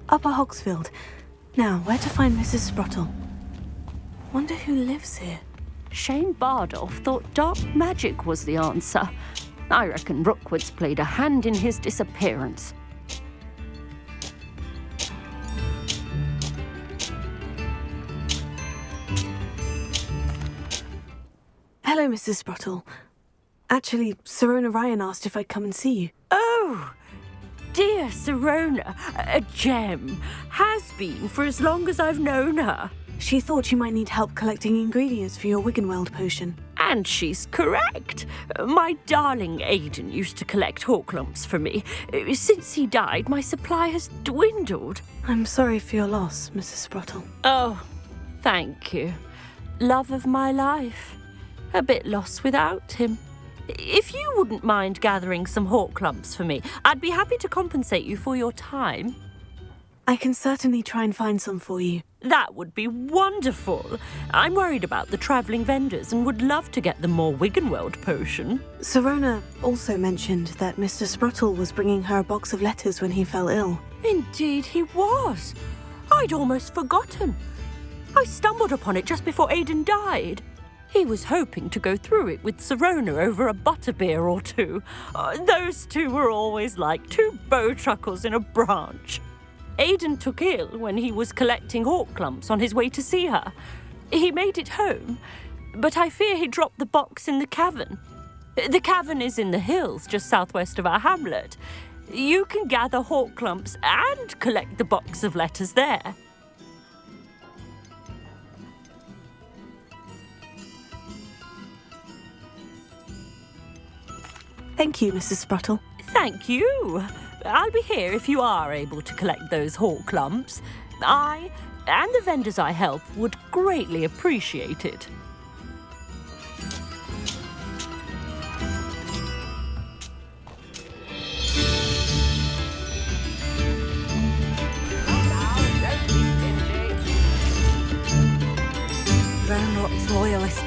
Upper Hogsfield. Now, where to find Mrs. Sprottle? Wonder who lives here. Shane Bardolph thought dark magic was the answer. I reckon Rookwood's played a hand in his disappearance. Hello, Mrs. Sprottle. Actually, Sirona Ryan asked if I'd come and see you. Oh! Dear Sirona, a gem, has been for as long as I've known her. She thought you might need help collecting ingredients for your Wiggenweld potion. And she's correct. My darling Aidan used to collect Horklumps for me. Since he died, my supply has dwindled. I'm sorry for your loss, Mrs. Sprottle. Oh, thank you. Love of my life. A bit lost without him. If you wouldn't mind gathering some Horklumps for me, I'd be happy to compensate you for your time. I can certainly try and find some for you. That would be wonderful. I'm worried about the travelling vendors and would love to get them more Wiggenweld potion. Sirona also mentioned that Mr. Sprottle was bringing her a box of letters when he fell ill. Indeed he was. I'd almost forgotten. I stumbled upon it just before Aidan died. He was hoping to go through it with Sirona over a butterbeer or two. Those two were always like two bowtruckles in a branch. Aidan took ill when he was collecting Horklumps on his way to see her. He made it home, but I fear he dropped the box in the cavern. The cavern is in the hills just southwest of our hamlet. You can gather Horklumps and collect the box of letters there. Thank you, Mrs. Sprottle. Thank you. I'll be here if you are able to collect those Horklumps. I and the vendors I help would greatly appreciate it.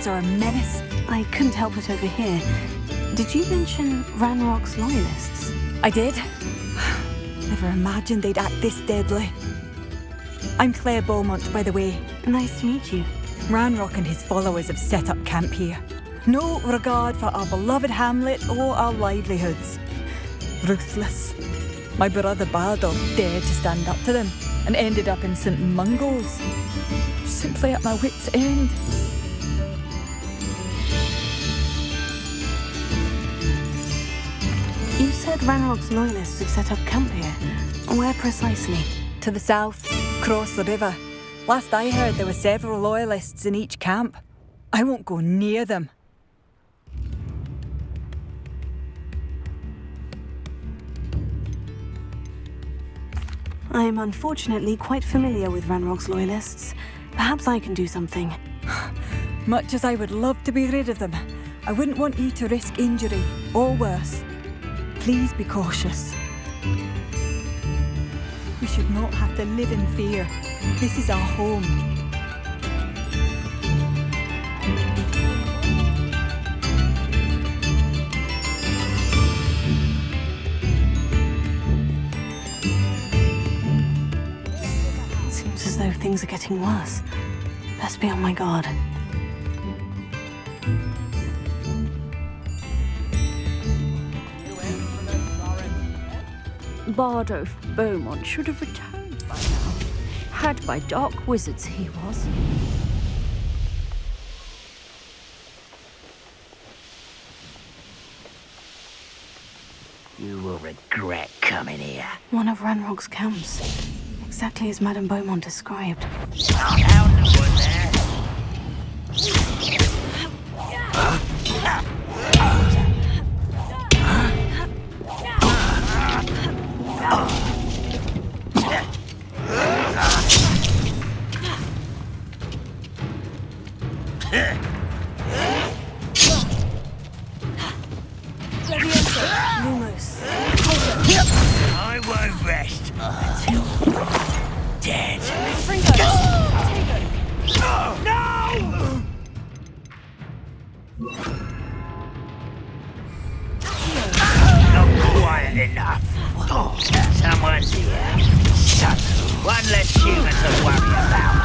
Loyalists are a menace. I couldn't help it over here. Did you mention Ranrock's Loyalists? I did. Never imagined they'd act this deadly. I'm Claire Beaumont, by the way. Nice to meet you. Ranrock and his followers have set up camp here. No regard for our beloved hamlet or our livelihoods. Ruthless. My brother Bardolph dared to stand up to them and ended up in St. Mungo's. Simply at my wit's end. You said Ranrock's Loyalists have set up camp here. Where precisely? To the south, across the river. Last I heard, there were several Loyalists in each camp. I won't go near them. I am unfortunately quite familiar with Ranrock's Loyalists. Perhaps I can do something. Much as I would love to be rid of them, I wouldn't want you to risk injury, or worse. Please be cautious. We should not have to live in fear. This is our home. Seems as though things are getting worse. Best be on my guard. Bardolph Beaumont should have returned by now. Had by dark wizards he was. You will regret coming here. One of Ranrock's camps. Exactly as Madame Beaumont described. Out in the wood there. I won't rest until dead. No! Not quiet enough. Someone's here. Shut. One less human to worry about.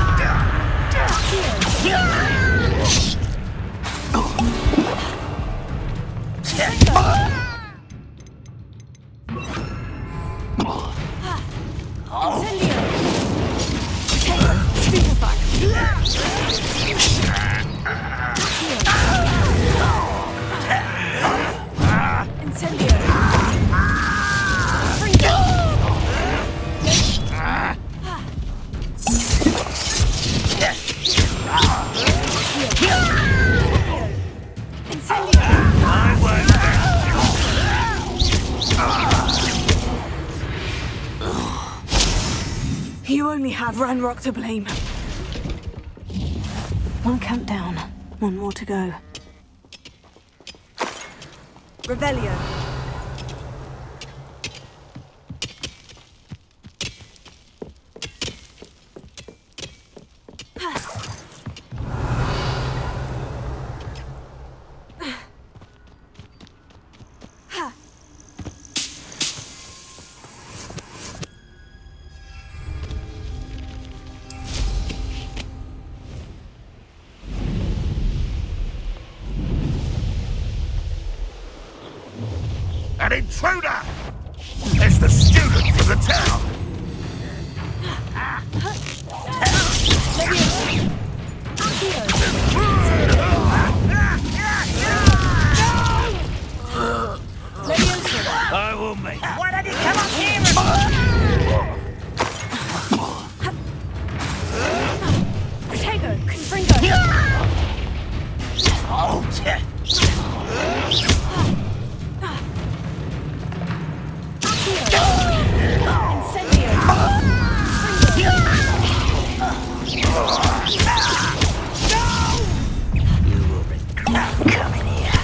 You only have Ranrock to blame. One camp down, one more to go. Revelio. An intruder! It's the student from the town! I will make. Why don't you come up here Protego, Confringo. You will regret coming here.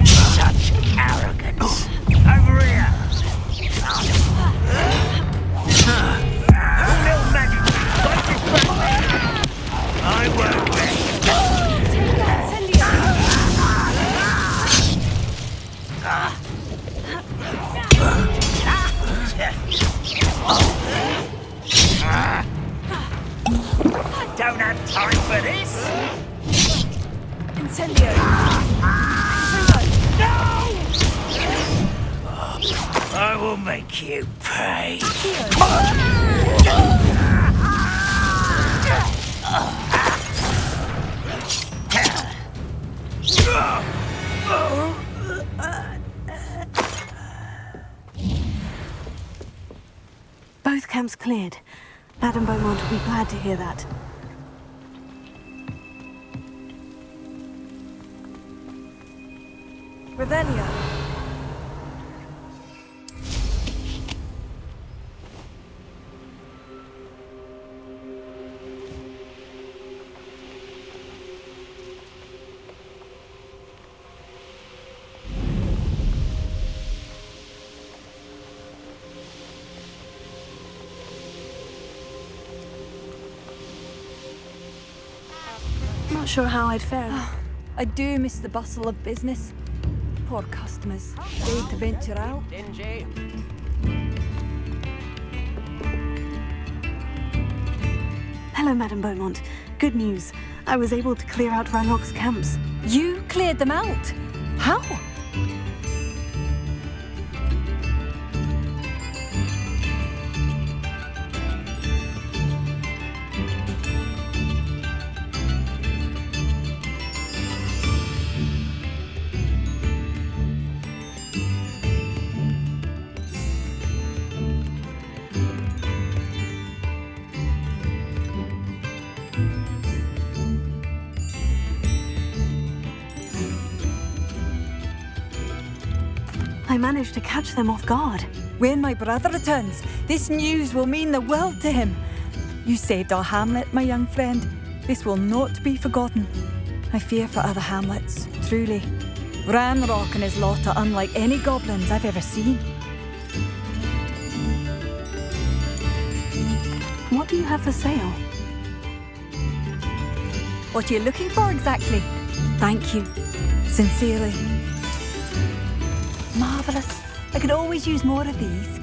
Such arrogance. Over here. Little magic. I won't rest. You pay. Both camps cleared. Madame Beaumont will be glad to hear that. Revelio. Not sure how I'd fare. I do miss the bustle of business. Poor customers, paid to venture out. Hello, Madame Beaumont. Good news. I was able to clear out Ranrock's camps. You cleared them out? How? I managed to catch them off guard. When my brother returns, this news will mean the world to him. You saved our hamlet, my young friend. This will not be forgotten. I fear for other hamlets, truly. Ranrock and his lot are unlike any goblins I've ever seen. What do you have for sale? What are you looking for exactly? Thank you. Sincerely. Marvellous. I could always use more of these.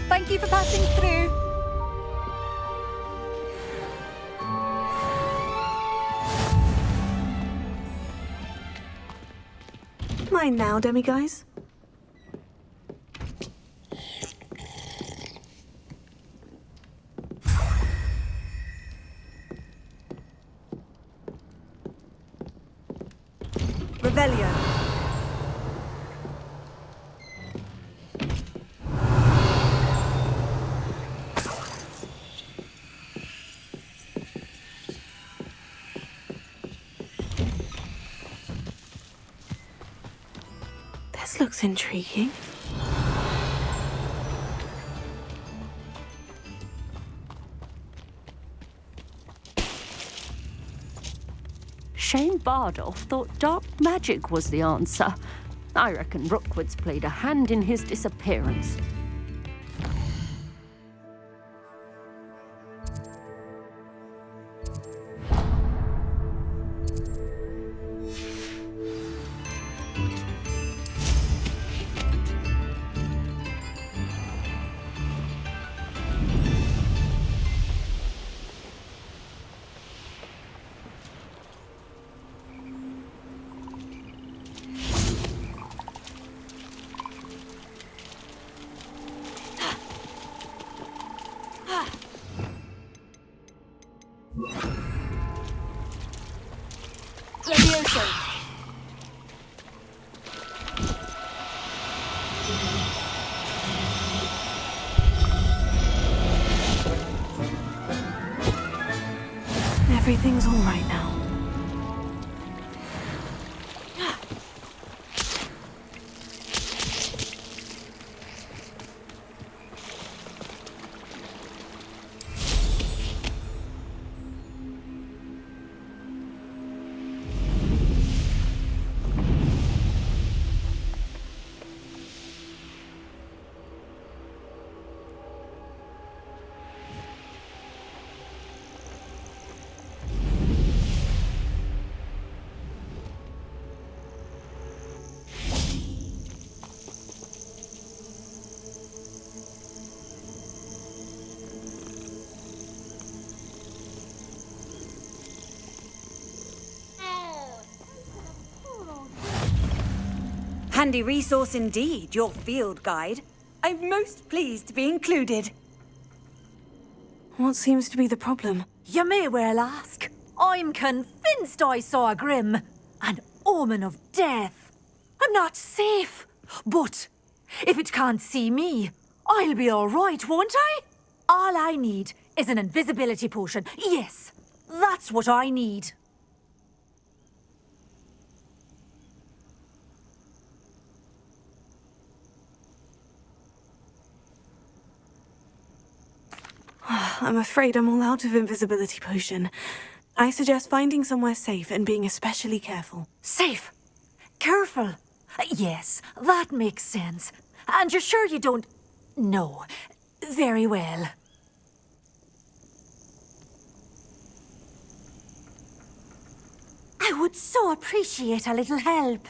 Thank you for passing through. Mine now, demiguise. Revelio. This looks intriguing. Shane Bardolph thought dark magic was the answer. I reckon Rookwood's played a hand in his disappearance. Everything's all right now. Handy resource indeed, your field guide. I'm most pleased to be included. What seems to be the problem? You may well ask. I'm convinced I saw a Grim, an omen of death. I'm not safe, but if it can't see me, I'll be all right, won't I? All I need is an invisibility potion. Yes, that's what I need. I'm afraid I'm all out of invisibility potion. I suggest finding somewhere safe and being especially careful. Safe? Careful? Yes, that makes sense. And you're sure you don't... No. Very well. I would so appreciate a little help.